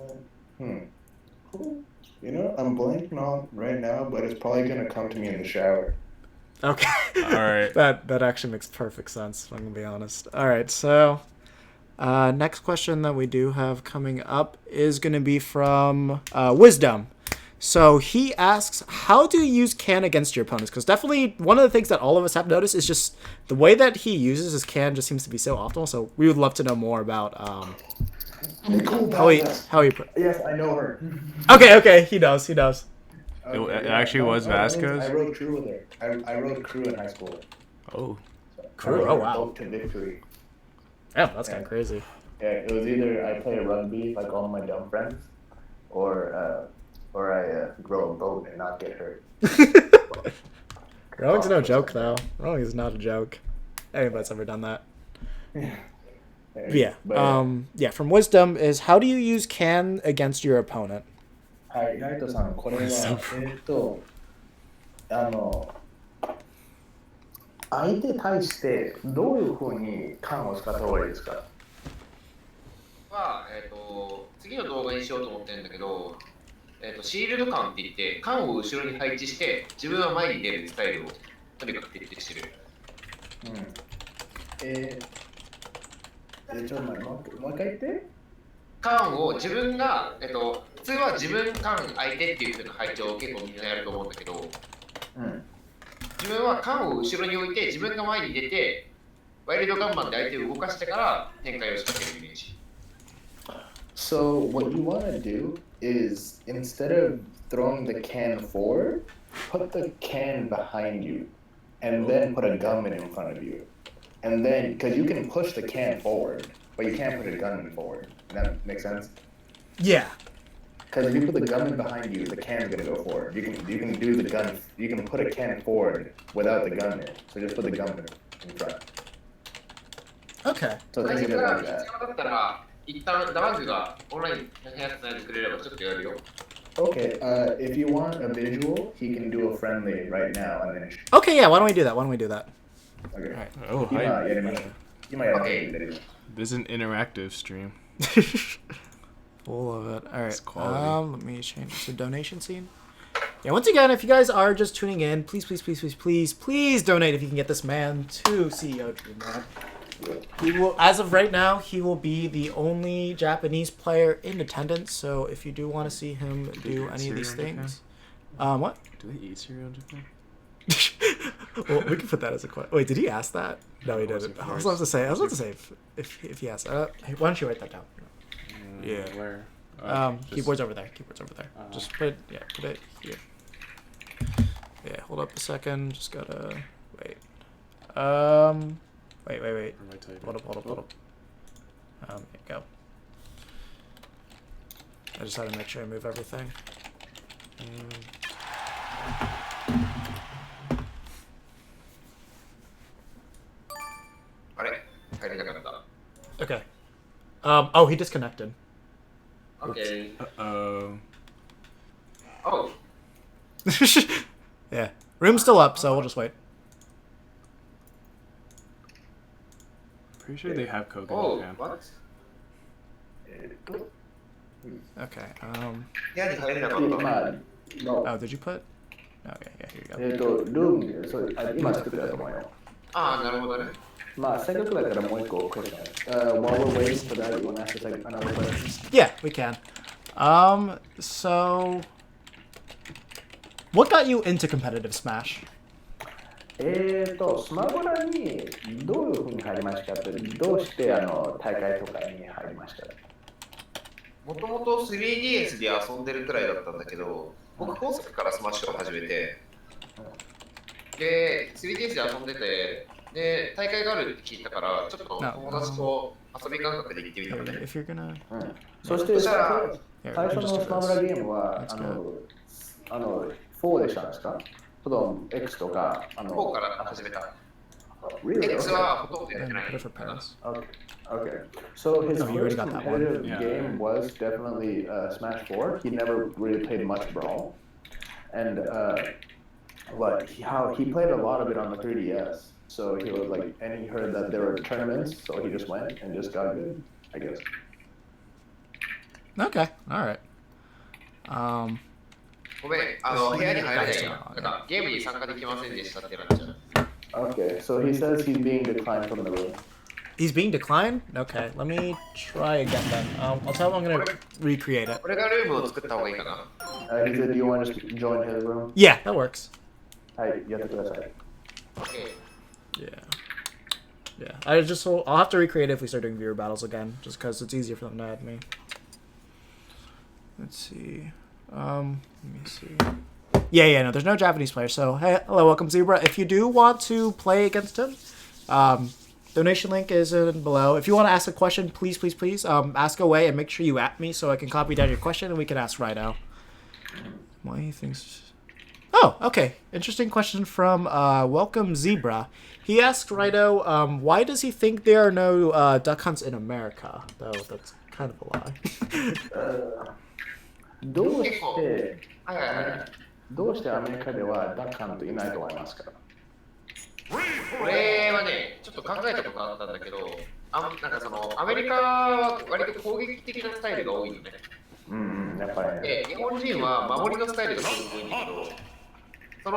know, I'm blanking on right now, but it's probably gonna come to me in the shower. Okay. All right. That actually makes perfect sense, if I'm going to be honest. All right, so next question that we do have coming up is going to be from Wisdom. So he asks, how do you use can against your opponents? Because definitely one of the things that all of us have noticed is just the way that he uses his can just seems to be so optimal. So we would love to know more about how he Yes, I know her. Okay, he does. It actually was Vasquez? I rode crew with her. I rode crew in high school. Oh. Crew? Oh, wow. Boat to victory. Yeah, that's kind of crazy. Yeah, it was either I play rugby like all my dumb friends, or I grow a boat and not get hurt. Rowing's no joke, though. Rowing is not a joke. Anybody's ever done that. Yeah. Yeah, from Wisdom is, how do you use can against your opponent? はい、ライトさん、これは、相手に対してどういうふうに缶を使った方がいいですか？次の動画にしようと思ってるんだけど、シールド缶って言って、缶を後ろに配置して、自分は前に出るスタイルをとにかく徹底してる。ちょっと待って、もう一回言って。缶を自分が、普通は自分缶相手っていう風な配置を結構みんなやると思うんだけど、自分は缶を後ろに置いて、自分が前に出て、ワイルドガンマンで相手を動かしてから展開を仕掛けるイメージ。So what you want to do is, instead of throwing the can forward, put the can behind you, and then put a gunman in front of you. And then, because you can push the can forward, but you can't put a gunman forward. That makes sense? Yeah. Because if you put the gunman behind you, the can's gonna go forward. You can do the gun. You can put a can forward without the gunman. So just put the gunman in front. Okay. So think of it like that. だったら一旦ダバングがオンラインのやつないでくれればちょっとやるよ。Okay. If you want a visual, he can do a friendly right now, and then. Okay, yeah. Why don't we do that? Okay. All right. Oh, hi. Okay. This is an interactive stream. Full of it. All right. It's quality. Let me change it to donation scene. Yeah. Once again, if you guys are just tuning in, please donate if you can get this man to CEO Dream Man. He will, as of right now, he will be the only Japanese player in attendance. So if you do want to see him do any of these things, what? Do they eat cereal in Japan? Well, we can put that as a question. Wait, did he ask that? No, he didn't. I was about to say if he asked. Hey, why don't you write that down? Yeah. Where? Keyboard's over there. Just put it here. Yeah, hold up a second. Just gotta wait. Wait. Hold up. There you go. I just had to make sure I move everything. Okay. Oh, he disconnected. Okay. Uh-oh. Oh. Yeah. Room's still up, so we'll just wait. Pretty sure they have Coke in Oh, Japan. what? Okay. 部屋に入れなかったの。Oh, did you put? Okay, yeah, here you go. ルームで、今作ったと思うよ。ああ、なるほどね。まあ、せっかくだからもう一個question. While we're waiting for that, you want to ask us like another question? Yeah, we can. So what got you into competitive Smash? スマブラにどういうふうに入りましたか？どうして大会とかに入りました？もともと 3DS で遊んでるくらいだったんだけど、僕本作からスマッシュを始めて、で、3DS で遊んでて、で、大会があるって聞いたから、ちょっと友達と遊び感覚で行ってみたのね。If you're gonna... そして最初 Here, のスマブラゲームは4でしたんですか？その X とか4から始めた。Really? X はほとんどやってない。 Put it for parents. Okay. So his Oh, you already first got that one. competitive Yeah. game was definitely Smash 4. He never really played much Brawl. And how he played a lot of it on the 3DS. So he was like, and he heard that there were tournaments, so he just went and just got good, I guess. Okay, all right. ごめん、部屋に入れないや。なんかゲームに参加できませんでしたってなっちゃう。Okay, so he says he's being declined from the room. He's being declined? Okay, let me try again then. I'll tell him I'm gonna recreate it. 俺がルームを作った方がいいかな。He said, do you want to just join his room? Yeah, that works. はい、やってください。OK。Yeah. Yeah. I'll have to recreate it if we start doing viewer battles again, just because it's easier for them to add me. Let's see. Let me see. Yeah, no, there's no Japanese player. So, hey, hello, welcome, Zebra. If you do want to play against him, donation link is in below. If you want to ask a question, please, ask away and make sure you at me so I can copy down your question and we can ask Raito. Why he thinks... Oh, okay. Interesting question from Welcome Zebra. He asked Raito, why does he think there are no duck hunts in America? Though that's kind of a lie. どうしてアメリカではダッカントいないと思いますか？俺はね、ちょっと考えたことあったんだけど、なんかそのアメリカは割と攻撃的なスタイルが多いよね。やっぱりね。で、日本人は守りのスタイルがすごく多いんだけど、その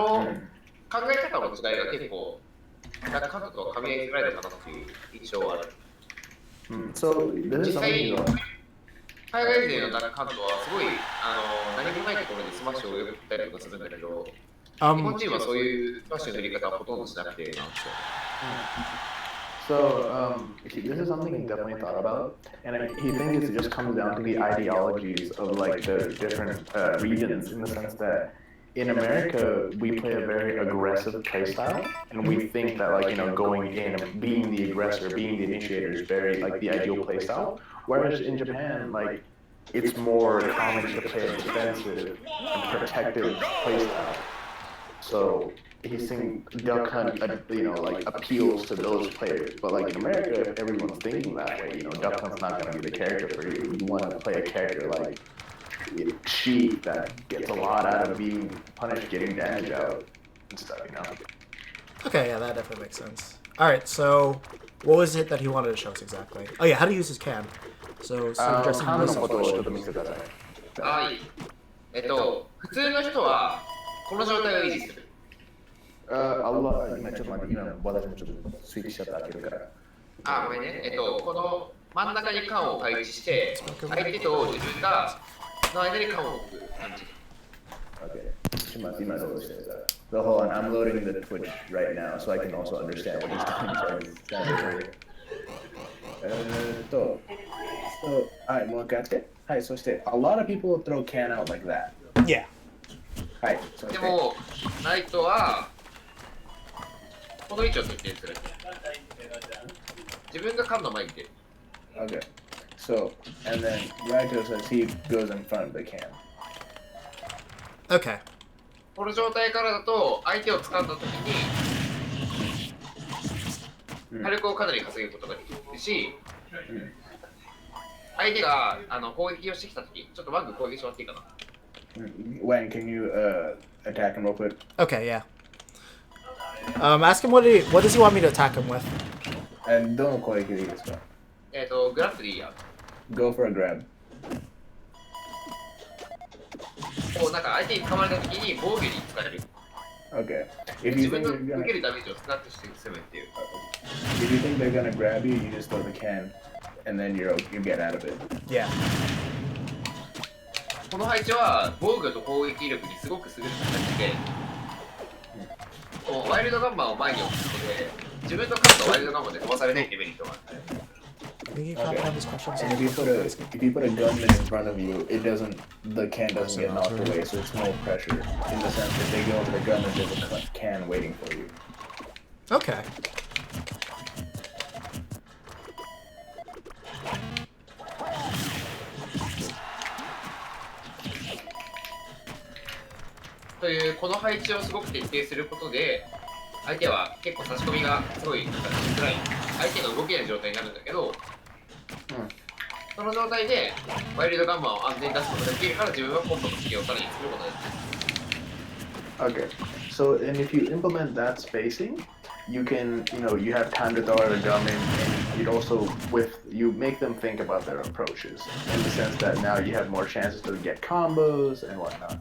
考え方の違いが結構、ダッカントとは噛み合いづらいのかなっていう印象はある。実際、海外勢のダッカントはすごい何もないところでスマッシュを打ったりとかするんだけど、日本人はそういうスマッシュの振り方はほとんどしなくて。So this is something he definitely thought about, and he thinks it just comes down to the ideologies of like the different regions, in the sense that in America we play a very aggressive play style, and we think that like going in and being the aggressor, being the initiator is very like the ideal play style. Whereas in Japan, like it's more common to play a defensive and protective play style. So he's saying duck hunt, like appeals to those players. But like in America, everyone's thinking that way. Duck hunt's not going to be the character for you. You want to play a character like Sheep that gets a lot out of being punished, getting damage out and stuff. Okay, yeah, that definitely makes sense. All right, so what was it that he wanted to show us exactly? Oh yeah, how to use his can. So, addressing this. はい。普通の人はこの状態を維持する。今ちょっと待って、今私もちょっとスイッチしちゃった開けるから。ごめんね。この真ん中に缶を配置して、相手と自分がの間に缶を置く感じ。Okay. 今どうしてるか。So hold on, I'm loading the Twitch right now, so I can also understand what he's doing. はい、もう一回やって。はい、そして、a lot of people throw can out like that. Yeah. はい、でも、ライトは、この位置を設定する。自分が缶の前に出る。Okay. So, and then Raito says he goes in front of the can. Okay. この状態からだと、相手を掴んだときに、火力をかなり稼ぐことができるし、相手が攻撃をしてきたとき、ちょっとバング攻撃してもらっていいかな。When can you attack him real quick? Okay, yeah. Ask him what does he want me to attack him with? And どの攻撃でいいですか？グラップでいいや。Go for a grab. なんか相手に噛まれたときに防御に使える。Okay. 自分の受けるダメージを少なくして攻めっていう。If you think they're gonna grab you, you just throw the can, and then you get out of it. Yeah. この配置は防御と攻撃力にすごく優れた形で、ワイルドガンマンを前に置くことで、自分のカードをワイルドガンマンで飛ばされないってメリットがある。Okay. And if you put a gunman in front of you, the can doesn't get knocked away, so it's no pressure. In the sense that they go over the gunman, there's a can waiting for you. Okay.というこの配置をすごく徹底することで、相手は結構差し込みがすごいなんかしづらい、相手が動けない状態になるんだけど、その状態でワイルドガンマンを安全に出すことができるから、自分はコンボの隙をさらに作ることができる。Okay, so and if you implement that spacing, you can, you have time to throw out a gum in, and you'd also, you make them think about their approaches in the sense that now you have more chances to get combos and whatnot.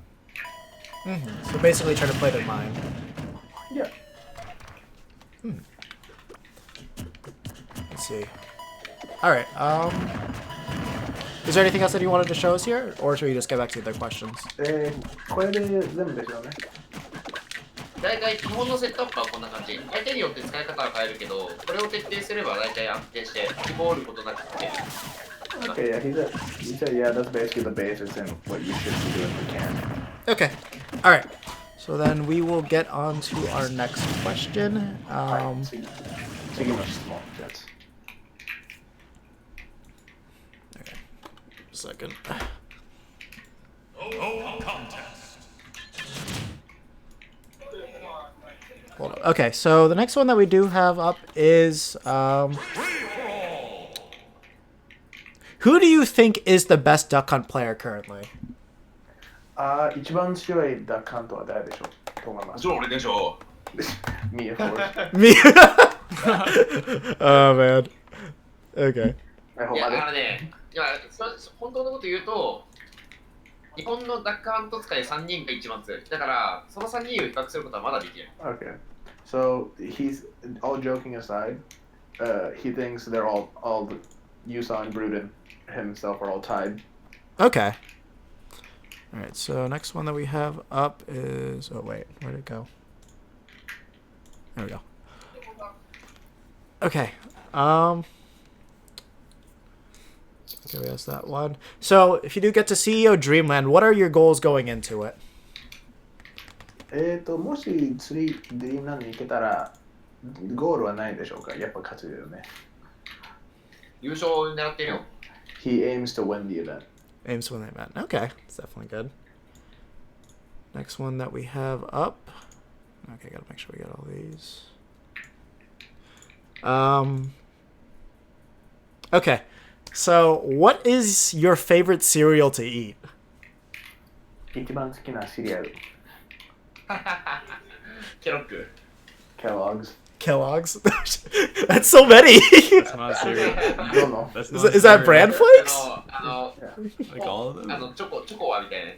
So basically try to play their mind. Yeah. Let's see. Alright, is there anything else that you wanted to show us here? Or should we just get back to the other questions? これで全部でしょうね。大体基本のセットアップはこんな感じ。相手によって使い方は変えるけど、これを徹底すれば大体安定して希望を折ることなくて。Okay, yeah, he said, yeah, that's basically the basics and what you should be doing if you can. Okay. Alright. So then we will get on to our next question. 次の質問じゃあ Okay. Second. Hold on. Okay, so the next one that we do have up is who do you think is the best Duck Hunt player currently? 一番強いダッカントは誰でしょうと思います。もちろん俺でしょ。Me, of course. Me. Oh man. Okay. いや、本当のこと言うと、日本のダックハント使い3人が一番強い。だから、その3人を比較することはまだできる。Okay. So he's all joking aside. He thinks they're all Yusan, Brood, and himself are all tied. Okay. All right. So next one that we have up is. Oh wait, where'd it go? There we go. Okay. Okay, we asked that one. So if you do get to CEO Dreamland, what are your goals going into it? もし次ドリームランドに行けたらゴールはないでしょうか。やっぱ勝つよね。優勝を狙ってるよ。He aims to win the event. Aims to win the event. Okay, that's definitely good. Next one that we have up. Okay, gotta make sure we get all these. Okay, so what is your favorite cereal to eat? 一番好きなシリアル。ケロック。Kellogg's. Kellogg's? That's so many! That's not cereal. No, no. That's Is, not is that cereal. brand flakes? Like all of them? チョコはみたいなや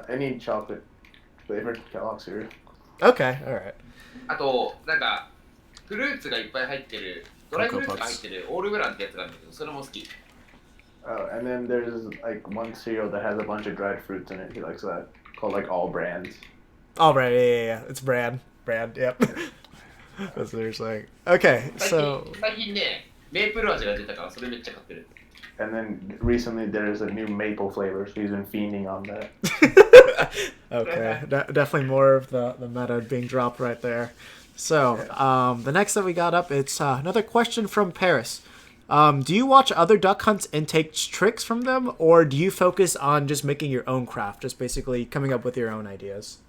つ。Any chocolate flavored Kellogg's cereal. Okay, alright. あと、なんか、フルーツがいっぱい入ってる、ドライフルーツが入ってるオールグランってやつがあるんだけど、それも好き。Oh, and then there's like one cereal that has a bunch of dried fruits in it. He likes that. Called like All Brands. All right, yeah. It's brand. Brand, yep. That's what they're saying. Okay, so... 最近ね、メープル味が出たからそれめっちゃ買ってる。 And then recently there's a new maple flavor, so he's been fiending on that. Okay, definitely more of the meta being dropped right there. So, the next that we got up, it's another question from Paris. Do you watch other duck hunts and take tricks from them, or do you focus on just making your own craft, just basically coming up with your own ideas?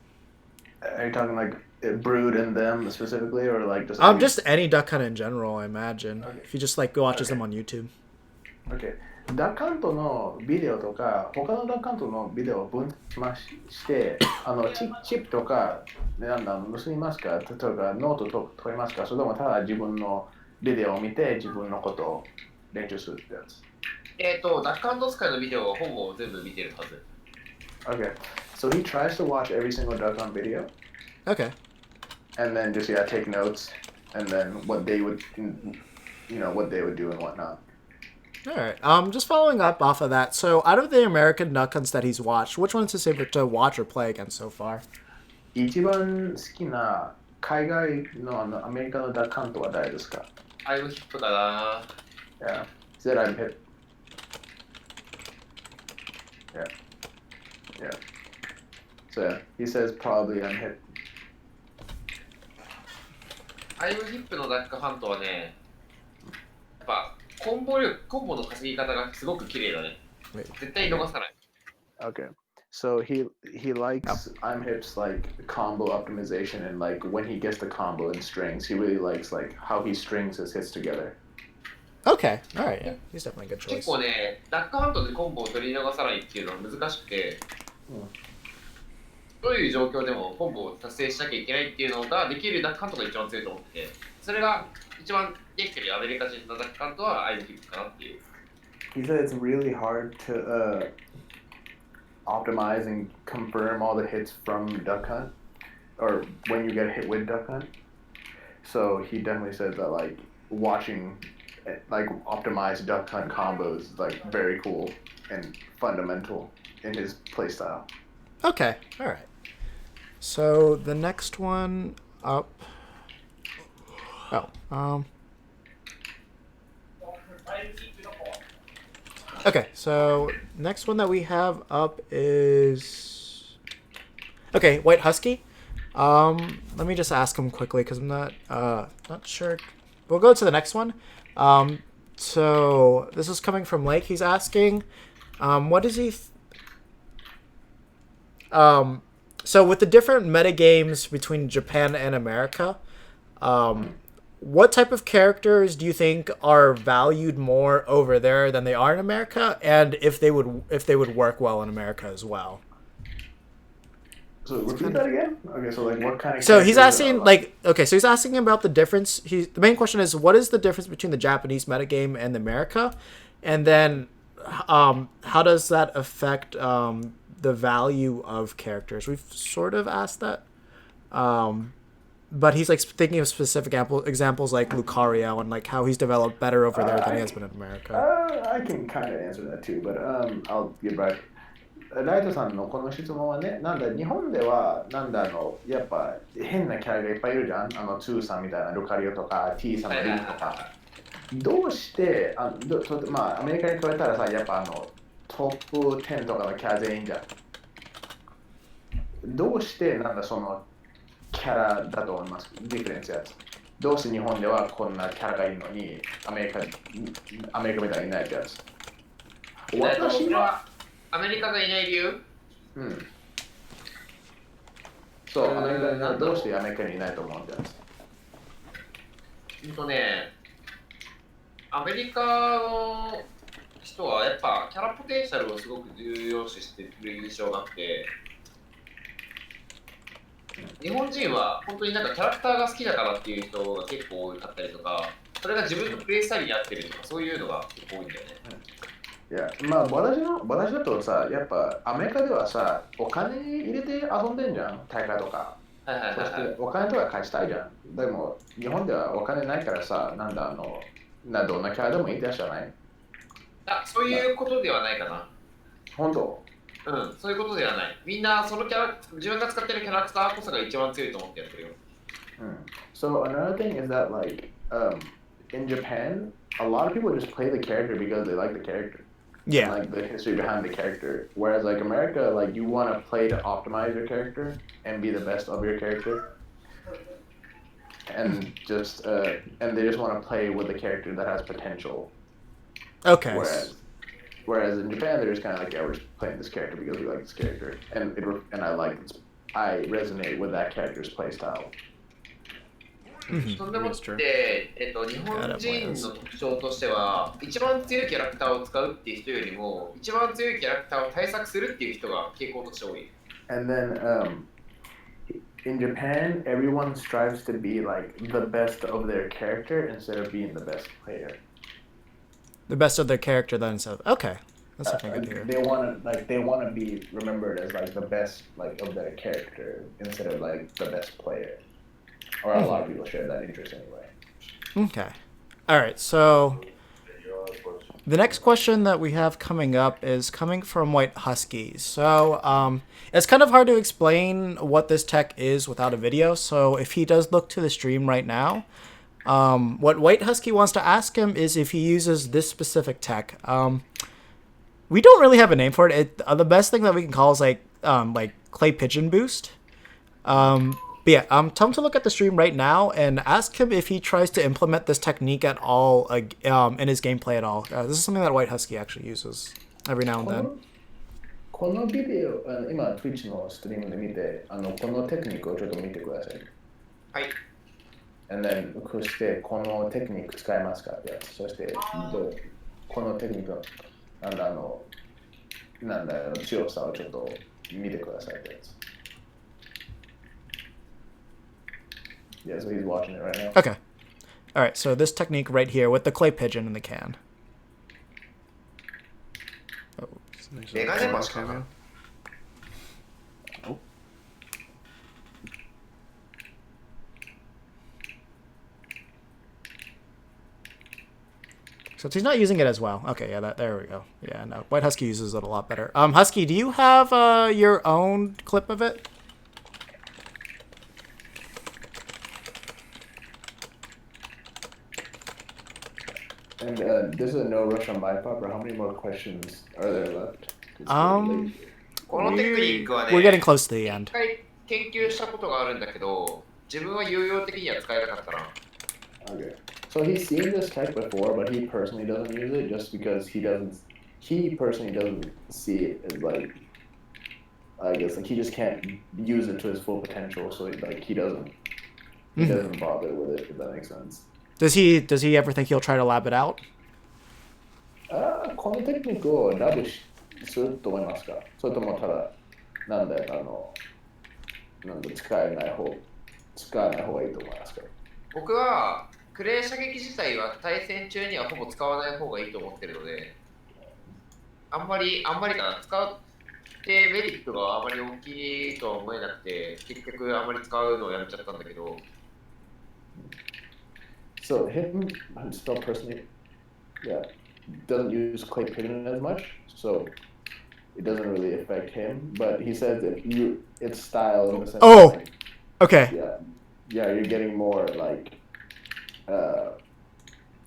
Are you talking like Brood and them specifically, or like just? Just any duck hunt in general, I imagine. Okay. If you just like watches them on YouTube. Okay. ダッカントのビデオとか他のダッカントのビデオを分してチップとかなんだ盗みますか例えばノートと取りますかそれともただ自分のビデオを見て自分のことを練習するってやつ。ダックハント使いのビデオはほぼ全部見てるはず。Okay. So he tries to watch every single duck hunt video. Okay. And then just take notes and then what they would what they would do and whatnot. All right. Just following up off of that. So, out of the American duck hunts that he's watched, which one's his favorite to watch or play against so far? 一番好きな海外のアメリカのダックハントは誰ですか？アイムヒップだな。Yeah. He said I'm hip. Yeah. Yeah. So yeah, he says probably I'm hip. アイムヒップのダックハントはね、やっぱコンボの稼ぎ方がすごく綺麗だね。絶対逃さない。Okay. So he likes I'm hip's like combo optimization and like when he gets the combo in strings, he really likes like how he strings his hits together. Okay. All right. Yeah. He's definitely a good choice. 結構ね、ダックハントでコンボを取り逃さないっていうのは難しくて、どういう状況でもコンボを達成しなきゃいけないっていうのができるダックハントが一番強いと思ってて、それが一番できてるアメリカ人のダックハントはアイドキックかなっていう。He said it's really hard to optimize and confirm all the hits from Duck Hunt, or when you get hit with Duck Hunt. So he definitely says that like watching like optimized Duck Hunt combos is like very cool and fundamental in his playstyle. Okay, all right. So the next one up. Okay, so next one that we have up is White Husky. Let me just ask him quickly because I'm not sure. We'll go to the next one. So this is coming from Lake. He's asking, what does he? So with the different metagames between Japan and America, what type of characters do you think are valued more over there than they are in America, and if they would work well in America as well? So repeat that again. Okay, so like what kind of? So he's asking so he's asking about the difference. The main question is, what is the difference between the Japanese metagame and the America, and then how does that affect the value of characters? We've sort of asked that. But he's like thinking of specific examples like Lucario and like how he's developed better over there than he has been in America. I can kind of answer that too, but I'll get back. ライトさんのこの質問はね、なんだ日本ではなんだやっぱ変なキャラがいっぱいいるじゃん。ツーさんみたいなルカリオとか T さんのリーとか。どうしてまあアメリカに比べたらさ、やっぱトップ10とかのキャラ全員じゃん。どうしてなんだそのキャラだと思います。ディフェレンスやつ。どうして日本ではこんなキャラがいるのにアメリカみたいにいないやつ。私はアメリカがいない理由？うん。そう、アメリカにどうしてアメリカにいないと思うんだよ。アメリカの人はやっぱキャラポテンシャルをすごく重要視している印象があって、日本人は本当になんかキャラクターが好きだからっていう人が結構多かったりとか、それが自分のプレイスタイルに合ってるとか、そういうのが結構多いんだよね。いや、まあ私だとさ、やっぱアメリカではさ、お金入れて遊んでんじゃん、大会とか。そしてお金とか返したいじゃん。でも日本ではお金ないからさ、どんなキャラでもいいじゃない。そういうことではないかな。本当？うん、そういうことではない。みんなその自分が使ってるキャラクターこそが一番強いと思ってやってるよ。So another thing is that like in Japan, a lot of people just play the character because they like the character. Yeah. And, like the history behind the character. Whereas like America, like you want to play to optimize your character and be the best of your character. And just and they just want to play with a character that has potential. Okay. Whereas in Japan, they're just kind of like, yeah, we're just playing this character because we like this character, and I resonate with that character's playstyle. そんでもって、日本人の特徴としては、一番強いキャラクターを使うっていう人よりも、一番強いキャラクターを対策するっていう人が傾向として多い。And then in Japan, everyone strives to be like the best of their character instead of being the best player. The best of their character then instead of, okay. That's something good to hear. They want to be remembered as like the best like of their character instead of like the best player. Or a lot of people share that interest anyway. Okay. All right. So the next question that we have coming up is coming from White Huskies. So it's kind of hard to explain what this tech is without a video. So if he does look to the stream right now, what White Husky wants to ask him is if he uses this specific tech. We don't really have a name for it. The best thing that we can call is like clay pigeon boost. But yeah, tell him to look at the stream right now and ask him if he tries to implement this technique at all in his gameplay at all. This is something that White Husky actually uses every now and then. このビデオ、今 Twitch のストリームで見て、このテクニックをちょっと見てください。はい。And then そしてこのテクニック使えますか？そしてこのテクニックの強さをちょっと見てくださいってやつ。Yeah, so he's watching it right now. Okay. All right, so this technique right here with the clay pigeon in the can. メガネマスかな。 So he's not using it as well. Okay, yeah, there we go. Yeah, no, White Husky uses it a lot better. Husky, do you have your own clip of it? And this is a no rush on my part, but how many more questions are there left?このテクニックはね、 We're getting close to the 一 end. 回研究したことがあるんだけど、自分は有用的には使えなかったな。 Okay. So he's seen this tech before, but he personally doesn't use it just because he personally doesn't see it as like, I guess like he just can't use it to his full potential, so like he doesn't bother with it, if that makes sense. Does he ever think he'll try to lab it out? このテクニックをラブすると思いますか？それともただなんで使わない方がいいと思いますか？僕はクレー射撃自体は対戦中にはほぼ使わない方がいいと思ってるので、あんまりかな、使ってメリットがあまり大きいとは思えなくて、結局あまり使うのをやめちゃったんだけど。So him himself personally, yeah, doesn't use clay pigeon as much, so it doesn't really affect him. But he says that it's style in the sense. Oh, like, okay. Yeah, you're getting more like.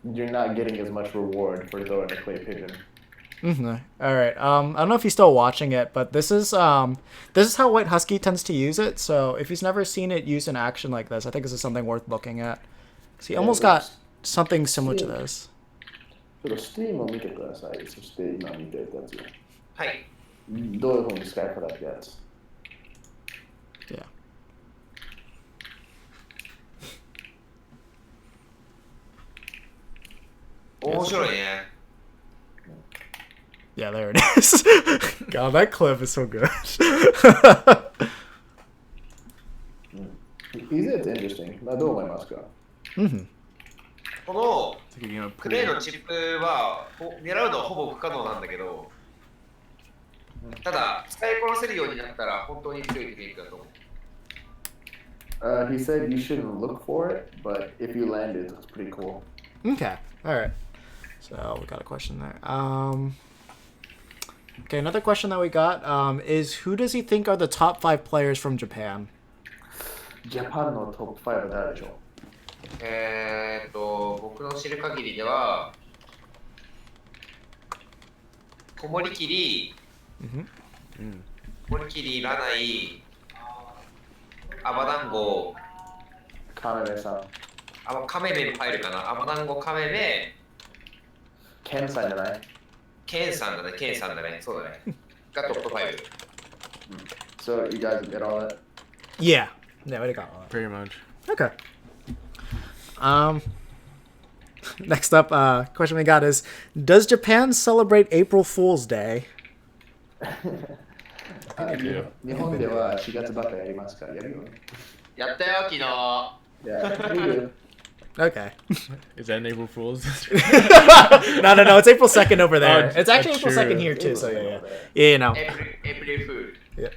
You're not getting as much reward for throwing a clay pigeon. Mm-hmm. All right. I don't know if he's still watching it, but this is how White Husky tends to use it. So if he's never seen it used in action like this, I think this is something worth looking at. So he almost got something similar to this. ちょっとスティームを見てください。そして今見てるやつ。はい。どういうふうに使い方ってやつ。Yeah. Yeah, there it is. God, that clip is so good. It's interesting. どう思いますか？ Mm-hmm. このクレーのチップは狙うのはほぼ不可能なんだけど、ただ使いこなせるようになったら本当に強いテクニックだと思う。He said you shouldn't look for it, but if you land it, it's pretty cool. Okay. All right. So we got a question there. Okay, another question that we got is who does he think are the top 5 players from Japan? Japan のトップ5は誰でしょう？僕の知る限りでは、小森切、森切、ラナイ、アバダンゴ、カメメさん。カメメ入るかな、アバダンゴ、カメメ、ケンさんじゃない？ケンさんだね、そうだね。がトップ5。So you guys get all that? Yeah. Yeah, we got all that. Pretty much. Okay. Next up, question we got is, does Japan celebrate April Fool's Day? 日本では4月ばっかやりますからやるよね。やったよ、昨日。Yeah, we do. Okay. Is that an April Fool's? No, it's April 2nd over there. Oh, it's actually April true. 2nd here too, so yeah. Yeah, you know. April Fool. Yeah.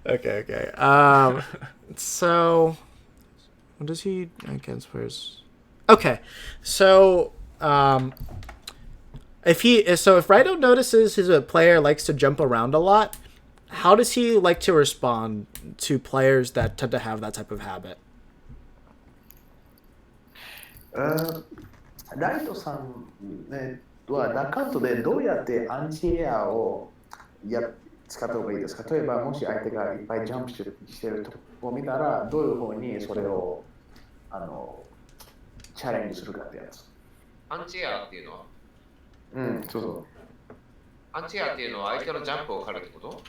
Okay. So, what does he against players? Okay, so if Raito notices his player likes to jump around a lot, how does he like to respond to players that tend to have that type of habit? ライトさん、はダカントでどうやってアンチエアを使った方がいいですか？例えばもし相手がいっぱいジャンプしてるとこを見たらどういうふうにそれをチャレンジするかってやつ。アンチエアっていうのはそう。アンチエアっていうのは相手のジャンプを狩るってこと？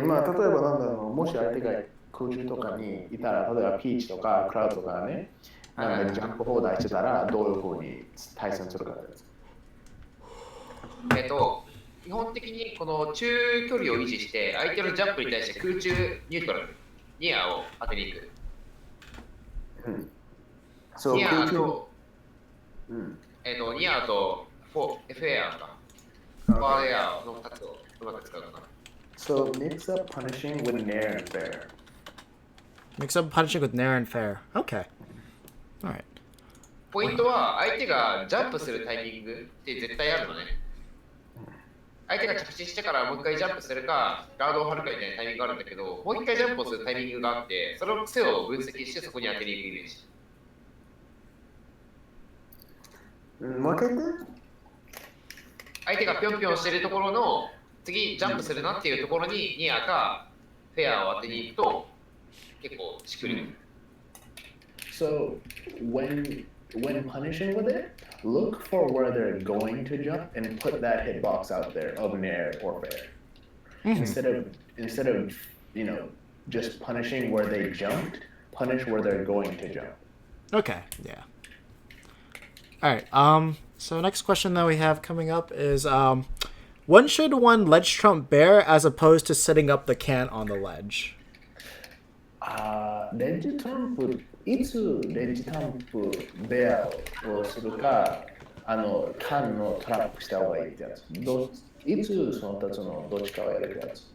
まあ例えばもし相手が空中とかにいたら、例えばピーチとかクラウドとかね、ジャンプ放題してたらどういうふうに対戦するかです。基本的にこの中距離を維持して相手のジャンプに対して空中ニュートラルニアを当てに行く。So ニア 空中、と、ニアとフェアか。ファーエアの2つをうまく使うかな。So mix up punishing with nair and fair. Mix up punching with nair and fair. Okay. All right. ポイントは相手がジャンプするタイミングって絶対あるのね。相手が着地してからもう一回ジャンプするか、ガードを張るかみたいなタイミングがあるんだけど、もう一回ジャンプをするタイミングがあって、その癖を分析してそこに当てにいくイメージ。もう一回言って。相手がぴょんぴょんしてるところの次ジャンプするなっていうところにニアかフェアを当てに行くと結構しくる。So when punishing with it, look for where they're going to jump and put that hitbox out there of nair or fair. Instead of just punishing where they jumped, punish where they're going to jump. Okay. Yeah. All right. So next question that we have coming up is when should one ledge trump bear as opposed to setting up the can on the ledge? レッジトランプ、いつレッジトランプベアをするか、缶のトラップした方がいいってやつ。いつその2つのどっちかをやるやつ。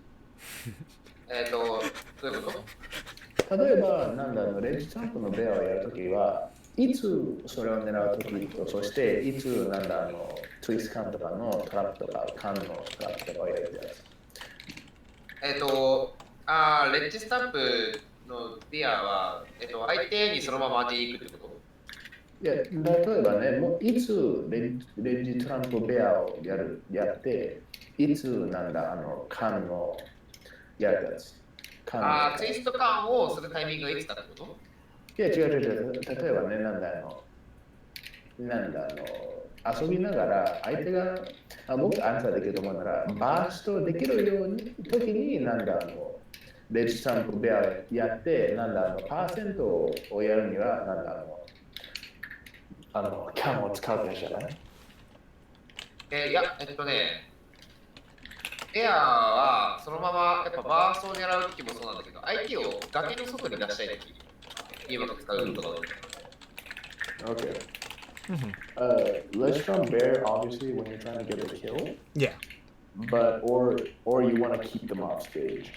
どういうこと？例えば、レッジトランプのベアをやるときは、いつそれを狙うときと、そしていつツイスト缶とかのトラップとか、缶のトラップとかをやるってやつ。レッジスタンプのビアは、相手にそのまま当てに行くってこと？いや、例えばね、もういつレッジトランプベアをやって、いつ缶のやるやつ。ツイスト缶をするタイミングがいつかってこと？いや、違う。例えばね、遊びながら相手が、僕アンサーできると思うなら、バーストできるように時にレッジトランプベアやって、パーセントをやるには、キャンを使うってやつじゃない？いや、エアーはそのままやっぱバーストを狙うときもそうなんだけど、相手を崖の外に出したいとき、うまく使うことが多い。Okay. Let's from bear, obviously, when you're trying to get a kill. Yeah. But or you want to keep them off stage.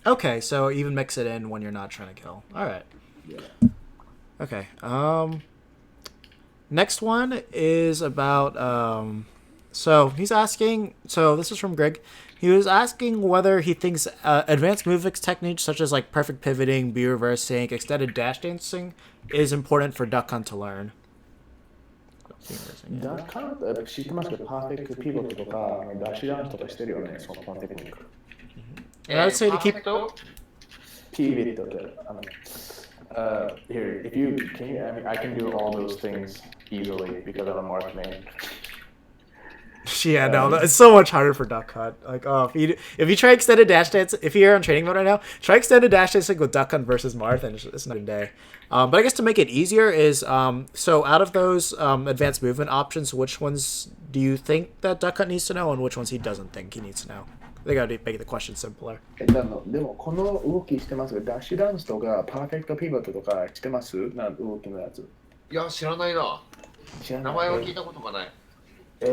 Okay, so even mix it in when you're not trying to kill. All right. Yeah. Okay. Next one is about so he's asking. So this is from Greg. He was asking whether he thinks advanced movement techniques such as like perfect pivoting, B reversing, extended dash dancing is important for duck hunt to learn. ダッカン知ってますけど、パーフェクトピボットとか、ダッシュダウンとかしてるよね、そのテクニック。And I would say to keep pivot とか、here, I can do all those things easily because I'm a mark main. Yeah, no, it's so much harder for duck hunt. Like, if you try extended dash dance, if you're on training mode right now, try extended dash dancing with duck hunt versus Marth, and it's not a day. But I guess to make it easier is, so out of those advanced movement options, which ones do you think that duck hunt needs to know, and which ones he doesn't think he needs to know? They gotta make the question simpler. でもこの動きしてますダッシュダウンとか、パーフェクトピボットとかしてます動きのやつ。いや、知らないな。知らない。名前は聞いたことがない。ちょ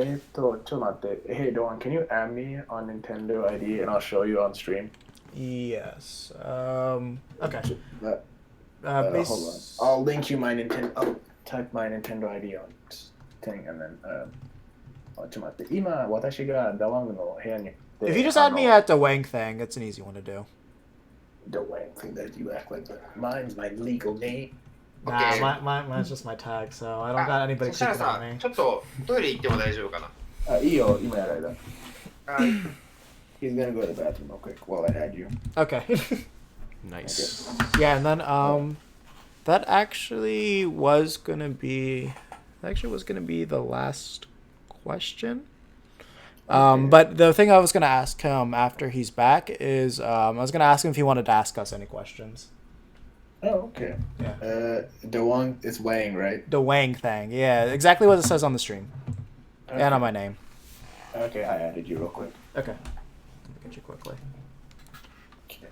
っと待って。Hey, Doan, can you add me on Nintendo ID and I'll show you on stream? Yes. Okay. Hold on. I'll link you my Nintendo. I'll type my Nintendo ID on thing and then. ちょっと待って。今、私がダワングの部屋に。If you just add me at the Wang thing, it's an easy one to do. The Wang thing that you act like that. Mine's my legal name. Nah, mine's just my tag, so I don't got anybody そしたら creeping さ on me. ちょっとトイレ行っても大丈夫かな。いいよ、今やられた。はい。 He's gonna go to the bathroom real quick while I add you. Okay. Nice. Yeah, and then that actually was gonna be the last question. But the thing I was gonna ask him after he's back is I was gonna ask him if he wanted to ask us any questions. Oh, okay. Yeah. The one is Wang, right? The Wang thing, yeah, exactly what it says on the stream, and on my name. Okay, I added you real quick. Okay. Let me get you quickly. Okay.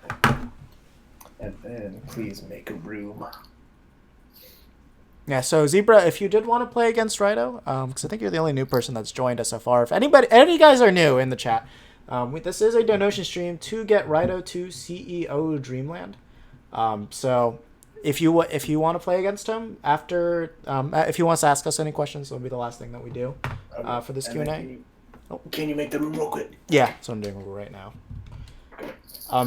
And then please make a room. Yeah, so Zebra, if you did want to play against Raito, because I think you're the only new person that's joined us so far. If any guys are new in the chat, this is a donation stream to get Raito to CEO Dreamland. So if you want to play against him after, if he wants to ask us any questions, it'll be the last thing that we do for this Q&A. Can you make the room real quick? Yeah, that's what I'm doing right now.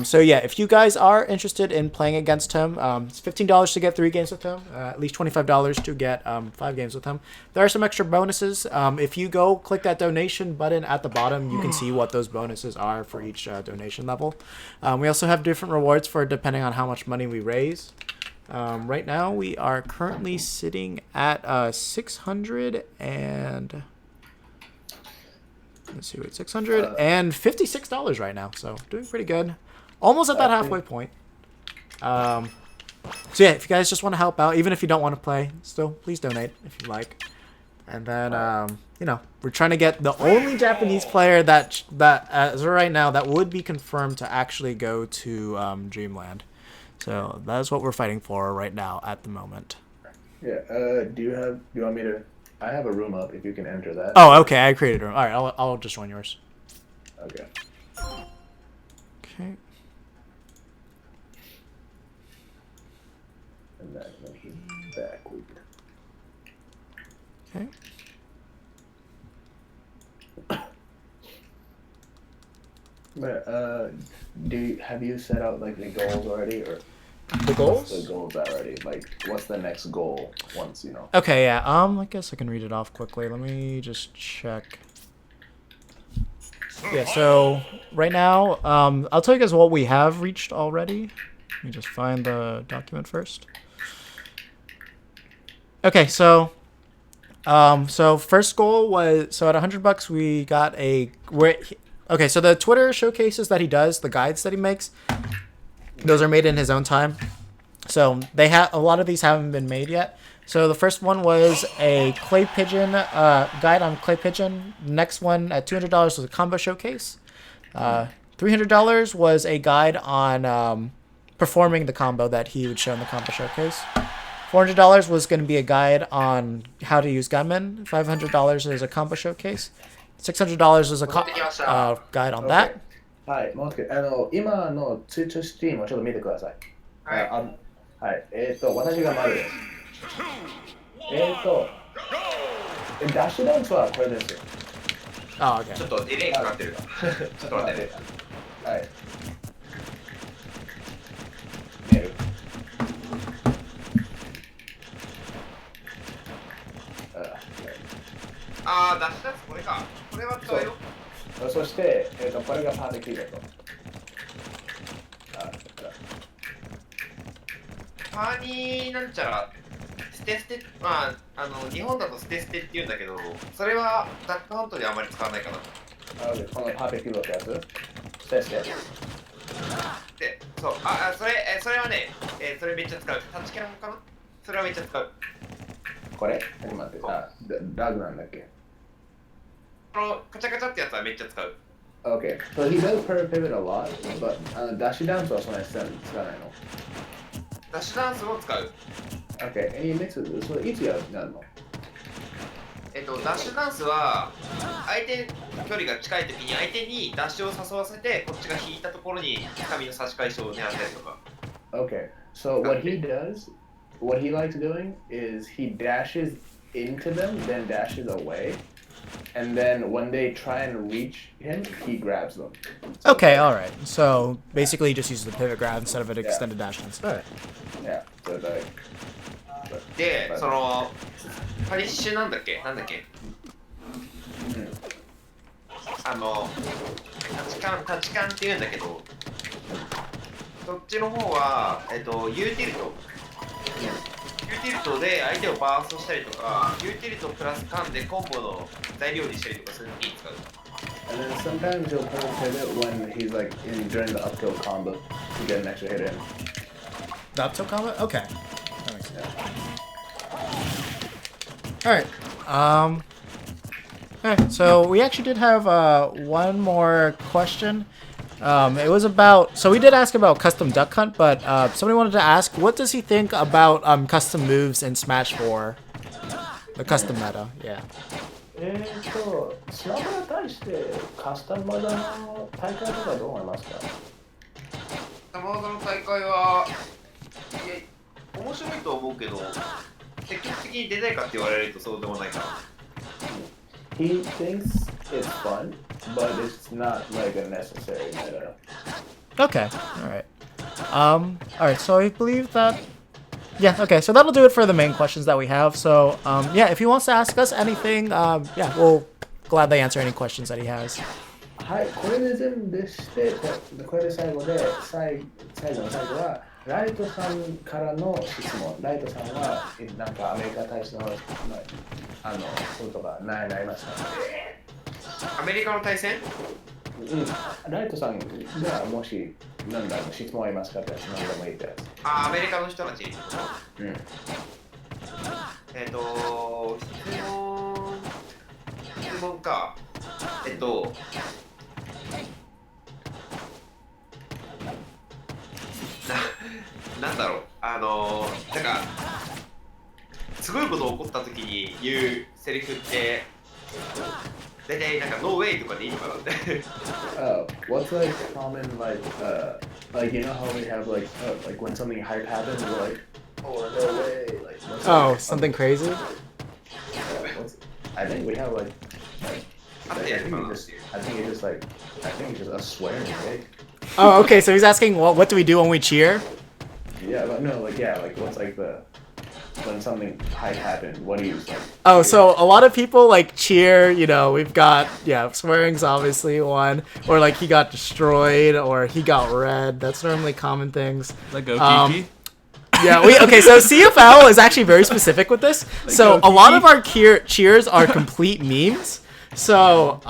So yeah, if you guys are interested in playing against him, it's $15 to get 3 games with him, at least $25 to get 5 games with him. There are some extra bonuses. If you go click that donation button at the bottom, you can see what those bonuses are for each donation level. We also have different rewards for depending on how much money we raise. Right now, we are currently sitting at $656 right now, so doing pretty good. Almost at that halfway point. So yeah, if you guys just want to help out, even if you don't want to play, still please donate if you like. And then we're trying to get the only Japanese player that as of right now that would be confirmed to actually go to Dreamland. So that is what we're fighting for right now at the moment. Yeah. Do you want me to? I have a room up. If you can enter that. Oh, okay. I created a room. All right, I'll just join yours. Okay. Okay. And then when he's back, we. Okay. But have you set out like the goals already, or The goals? the goals already? Like, what's the next goal once you know? Okay, yeah. I guess I can read it off quickly. Let me just check. Yeah, so right now, I'll tell you guys what we have reached already. Let me just find the document first. Okay, so first goal was, so at $100 we got okay, so the Twitter showcases that he does, the guides that he makes, those are made in his own time. So a lot of these haven't been made yet. So the first one was a clay pigeon guide on clay pigeon. Next one at $200 was a combo showcase. $300 was a guide on performing the combo that he would show in the combo showcase. $400 was going to be a guide on how to use gunmen. $500 is a combo showcase. $600 is a guide on that. はい、もう少し今の通知ストリームをちょっと見てください。はい。はい。私が丸です。ダッシュダウンはこれですよ。あ、OK。ちょっとディレイかかってる。ちょっと待ってね。はい。寝る。ああ、ダッシュダウンこれか。これは使うよ。そして、これがパーティーキーだと。パーニーなんちゃら、ステ、まあ、日本だとステって言うんだけど、それはダックハントであまり使わないかな。このパーティーキーってやつステ。で、そう、それはね、それめっちゃ使う。タッチキャノンかな？それはめっちゃ使う。これ待って、ラグなんだっけ？カチャカチャってやつはめっちゃ使う。Okay, so he does pivot a lot, but ダッシュダウンスはそんなに使わないの？ダッシュダンスを使う。Okay, それいつやるの？ダッシュダンスは相手距離が近い時に相手にダッシュを誘わせてこっちが引いたところに紙の差し返しを狙ったりとか。Okay, so what he likes doing is he dashes into them, then dashes away. And then when they try and reach him, he grabs them. Okay, alright. So basically he just uses the pivot grab instead of an extended dash dance. Alright. Yeah, so like... で、その、パリッシュなんだっけタチカンって言うんだけど、そっちの方は、ユーティルト。ユーティルトで相手をバーストしたりとか、ユーティルトプラスカンでコンボの材料にしたりとかするのに使う。And then sometimes he'll pull pivot when he's like during the up tilt combo to get an extra hit in. The up tilt combo? Okay. That makes sense. Alright. Alright, so we actually did have one more question. It was about. So we did ask about custom duck hunt, but somebody wanted to ask, what does he think about custom moves in Smash 4? The custom meta, yeah. スマブラに対してカスタム技の大会とかどう思いますか？カスタム技の大会はいや面白いと思うけど積極的に出ないかって言われるとそうでもないかな。He thinks it's fun, but it's not like a necessary meta. Okay, alright. Alright, so I believe that... Yeah, okay, so that'll do it for the main questions that we have. So, yeah, if he wants to ask us anything, yeah, we'll gladly answer any questions that he has. はい、これで全部でして、これで最後で、最後の最後は、ライトさんからの質問。ライトさんは、なんかアメリカ大使の、こととかなりました。アメリカの対戦？うん、ライトさんがもし、なんだろう、質問ありますかってやつ、何でもいいってやつ。アメリカの人たち。うん。質問か。なんだろう、なんかすごいこと起こった時に言うセリフって大体なんかノーウェイとかでいいのかなって。What's like common like you know how we have like when something hype happens we're like oh no way like oh something crazy? I think we have like I think it's just us swearing, right? Oh, okay, so he's asking what do we do when we cheer? Yeah, but no, like what's like when something hype happens, what do you like? Oh, so a lot of people like cheer, you know, we've got swearing's obviously one, or like he got destroyed or he got red. That's normally common things. Like Okiki? Yeah, okay, so CFL is actually very specific with this. So a lot of our cheers are complete memes. So,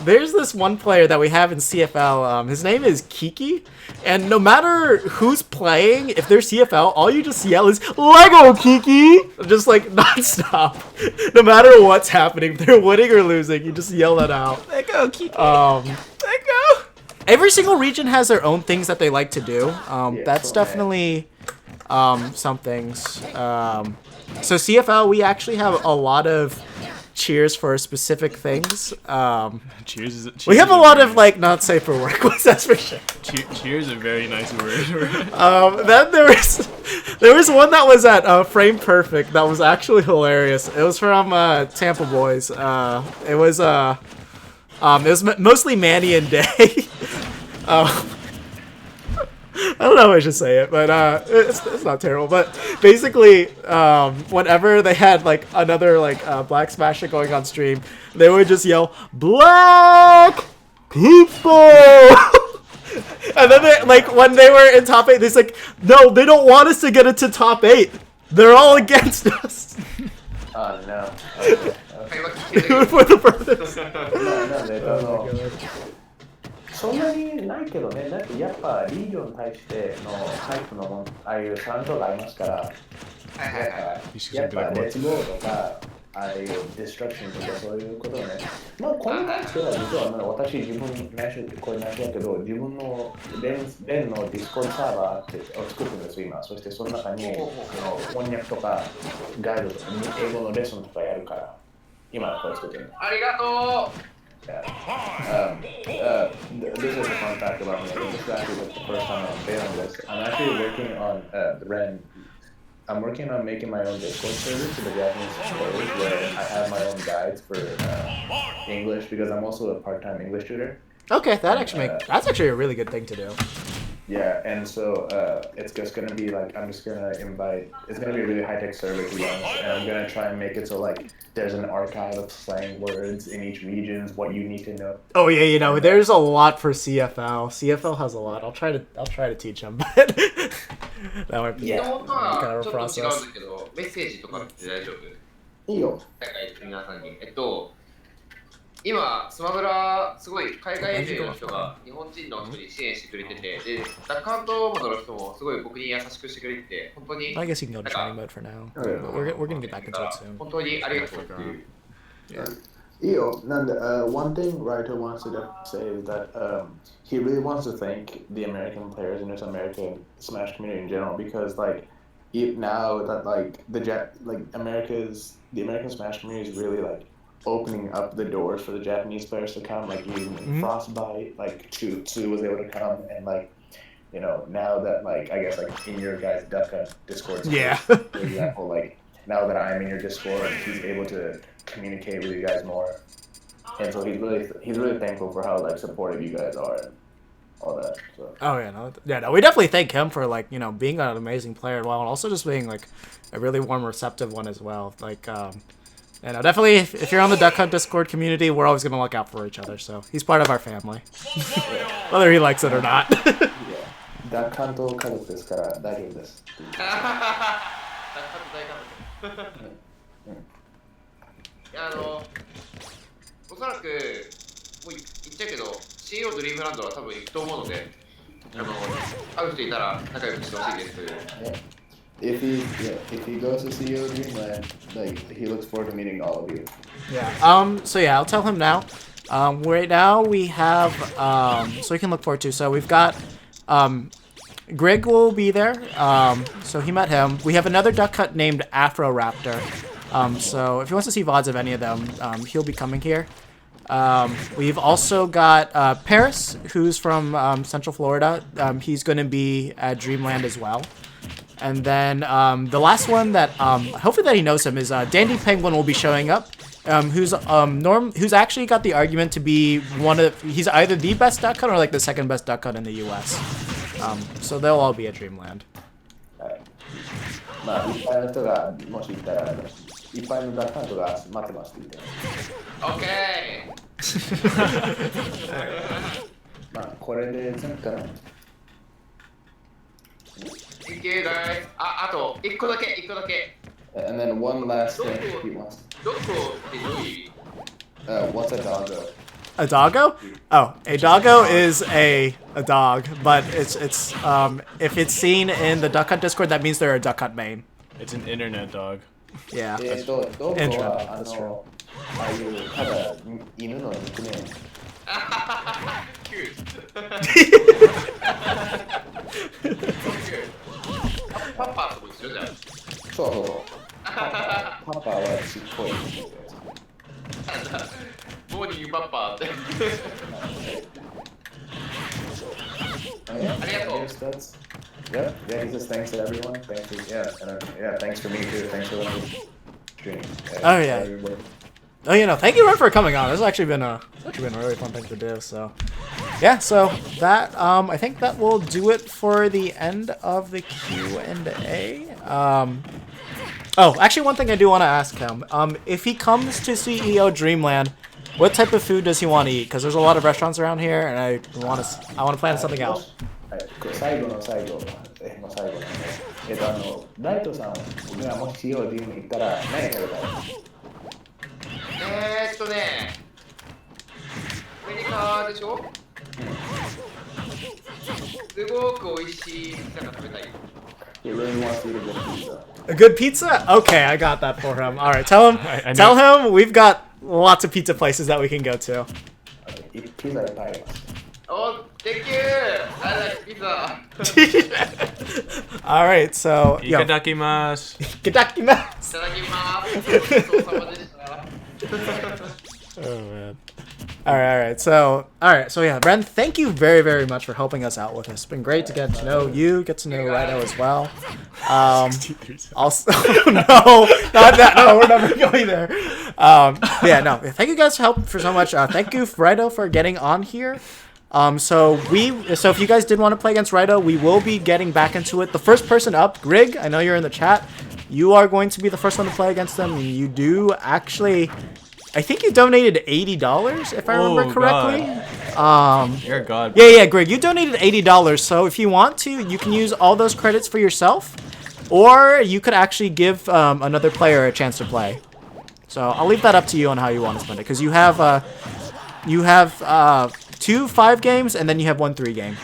there's this one player that we have in CFL, his name is Kiki, and no matter who's playing, if they're CFL, all you just yell is, LEGO Kiki! Just like, non-stop. No matter what's happening, if they're winning or losing, you just yell that out. LEGO Kiki! LEGO! Every single region has their own things that they like to do. That's definitely, some things. So CFL, we actually have a lot of cheers for specific things. Cheers we have a lot of like not safe for work ones, that's for sure. Cheers is a very nice word. Then there was one that was at Frame Perfect that was actually hilarious. It was from Tampa Boys. It was mostly Manny and Day. I don't know if I should say it, but it's not terrible. But basically, whenever they had like another like Black Smasher going on stream, they would just yell "Black people," and then they, like when they were in top 8, they're like, "No, they don't want us to get into top 8. They're all against us." Oh no. Okay. For the brothers. No,そんなにないけどね、だってやっぱリージョンに対してのタイプのああいうサウンドがありますから、やっぱレッツゴーとか、ああいうディストラクションとかそういうことをね、まあこれに関しては実は私自分これ内緒だけど、自分のレンのディスコードサーバーを作ってるんですよ今。そしてその中に翻訳とかガイドとか英語のレッスンとかやるから、今これ作ってる。ありがとう。Yeah. This is a fun fact about me. This is actually like the first time I'm failing this. I'm actually working on the REN. I'm working on making my own Discord server for the Japanese players where I have my own guides for English because I'm also a part-time English tutor. Okay, that's actually a really good thing to do. Yeah, and so it's just gonna be like it's gonna be a really high-tech server to be honest, and I'm gonna try and make it so like there's an archive of slang words in each region, what you need to know. Oh yeah, you know, there's a lot for CFL. CFL has a lot. I'll try to teach them, but that might be kind of a process. メッセージとかって大丈夫？いいよ。皆さんに。今、スマブラ、すごい海外勢の人が日本人の人に支援してくれてて、で、ダックハントモードの人もすごい僕に優しくしてくれてて、本当に。I guess you can go to training mode for now. We're gonna get back into it soon. 本当にありがとうっていう。Yeah. One thing Raito wants to say is that he really wants to thank the American players and just American Smash community in general because now that the American Smash community is really like opening up the doors for the Japanese players to come. Like even Mhm. Frostbite, like Chu was able to come, and now that I guess in your guys' Ducka Discord Yeah. space, for example, now that I'm in your Discord, he's able to communicate with you guys more, and so he's really thankful for how supportive you guys are and all that. So Oh yeah, no, we definitely thank him for being an amazing player as well, and also just being a really warm, receptive one as well. Definitely if you're on the Duck Hunt Discord community, we're always gonna look out for each other. So he's part of our family, whether he likes it or not. ダ関東家族ですから大丈夫ですっていう。大家族。いやおそらくもう言っちゃうけど CEO ドリームランドは多分行くと思うので会う人いたら仲良くしてほしいです。If he goes to CEO Dreamland, he looks forward to meeting all of you. Yeah. So yeah, I'll tell him now. Right now we have so we can look forward to. So we've got Greg will be there. So he met him. We have another duck hunt named Afro Raptor. So if he wants to see VODs of any of them, he'll be coming here. We've also got Paris, who's from Central Florida. He's going to be at Dreamland as well. And then the last one that hopefully that he knows him is Dandy Penguin will be showing up. Who's actually got the argument to be he's either the best duck hunt or the second best duck hunt in the U.S. So they'll all be at Dreamland. まあいっぱいの人がもしいたらいっぱいのダッカントが待ってますみたいな。オッケー。まあこれで全部かな。いけガイズ。あと1個だけ。And then one last thing he wants. どこってどういう意味 What's a doggo? A doggo? Oh, a doggo is a dog, but it's if it's seen in the Duck Hunt Discord, that means they're a Duck Hunt main. It's an internet dog. Yeah. ドッグは That's true. ああいうただ犬のニックネーム。キューパパとこ一緒じゃん。そうそうそう。パパはちっこい。モーニングパパって。ありがとう。Yeah, he says thanks to everyone. Thanks for me too. Thanks for letting me stream. Oh yeah. Oh, thank you, Ren, for coming on. This has actually been a really fun thing to do. So, yeah. So that I think that will do it for the end of the Q&A. Oh, actually, one thing I do want to ask him. If he comes to CEO Dreamland, what type of food does he want to eat? Because there's a lot of restaurants around here, and I want to plan something out. 最後の最後ライトさんがもし COD に行ったら何食べたい？アメリカでしょ？すごく美味しいピザが食べたい。He really wants to eat a good pizza. A good pizza? Okay, I got that for him. All right, tell him we've got lots of pizza places that we can go to. Pizza いっぱいあります。Oh, thank you! I like pizza! Alright, so... Itadakimasu. Itadakimasu! Oh, man. Alright, so yeah, Ren, thank you very, very much for helping us out with this. It's been great to get to know you, get to know Raito as well. Also, no, not that, no, we're never going there. Yeah, no, thank you guys for so much. Thank you, Raito, for getting on here. So if you guys did want to play against Raito, we will be getting back into it. The first person up, Grig, I know you're in the chat. You are going to be the first one to play against them. You do actually, I think you donated $80 if I remember correctly. You're a god. Yeah, Grig, you donated $80. So if you want to, you can use all those credits for yourself, or you could actually give another player a chance to play. So I'll leave that up to you on how you want to spend it, because you have 2 5 games, and then you have 1 3 game.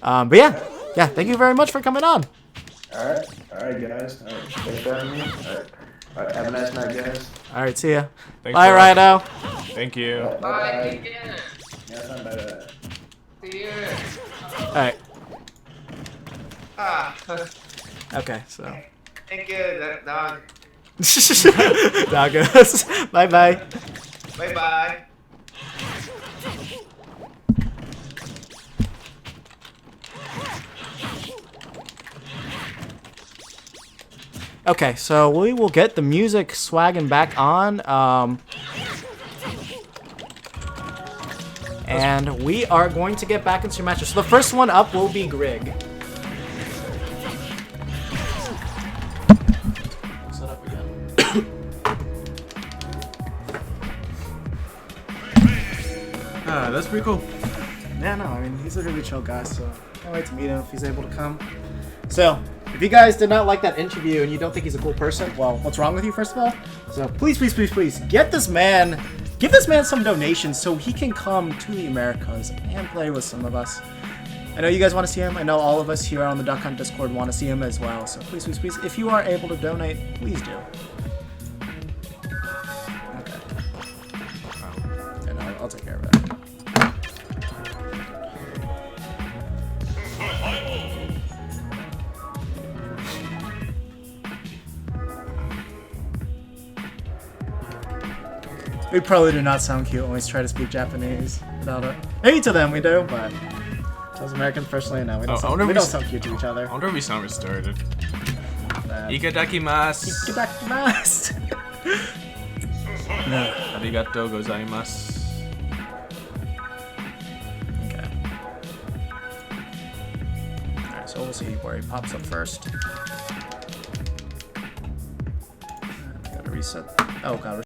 But yeah, thank you very much for coming on. Alright, guys. Thanks for having me. Alright. All right, have a nice night, guys. All right, see ya. Thanks, Bye, bro. Raito. Thank you. Bye, take care. 皆さん、バイバイ。 See you. All right. Ah, Okay, so. thank you, dog. That goes. Bye bye. Bye bye. Okay, so we will get the music swagging back on. And we are going to get back into your matches. So the first one up will be Grig. Set up again. Ah, that's pretty cool. Yeah, no, I mean, he's a really chill guy, so can't wait to meet him if he's able to come. So, if you guys did not like that interview and you don't think he's a cool person, well, what's wrong with you, first of all? So please, please, please, please, give this man some donations so he can come to the Americas and play with some of us. I know you guys want to see him. I know all of us here on the Duck Hunt Discord want to see him as well. So please, please, please, if you are able to donate, please do. Okay. And I'll take care of that. We probably do not sound cute when we try to speak Japanese without it. Maybe to them we do, but as Americans, personally, no, we don't, we don't sound cute to each other. I wonder if we sound retarded. Bad. Itadakimasu. Itadakimasu. No. Arigatou gozaimasu. Okay. Alright, so we'll see where he pops up first. Gotta reset. Oh god.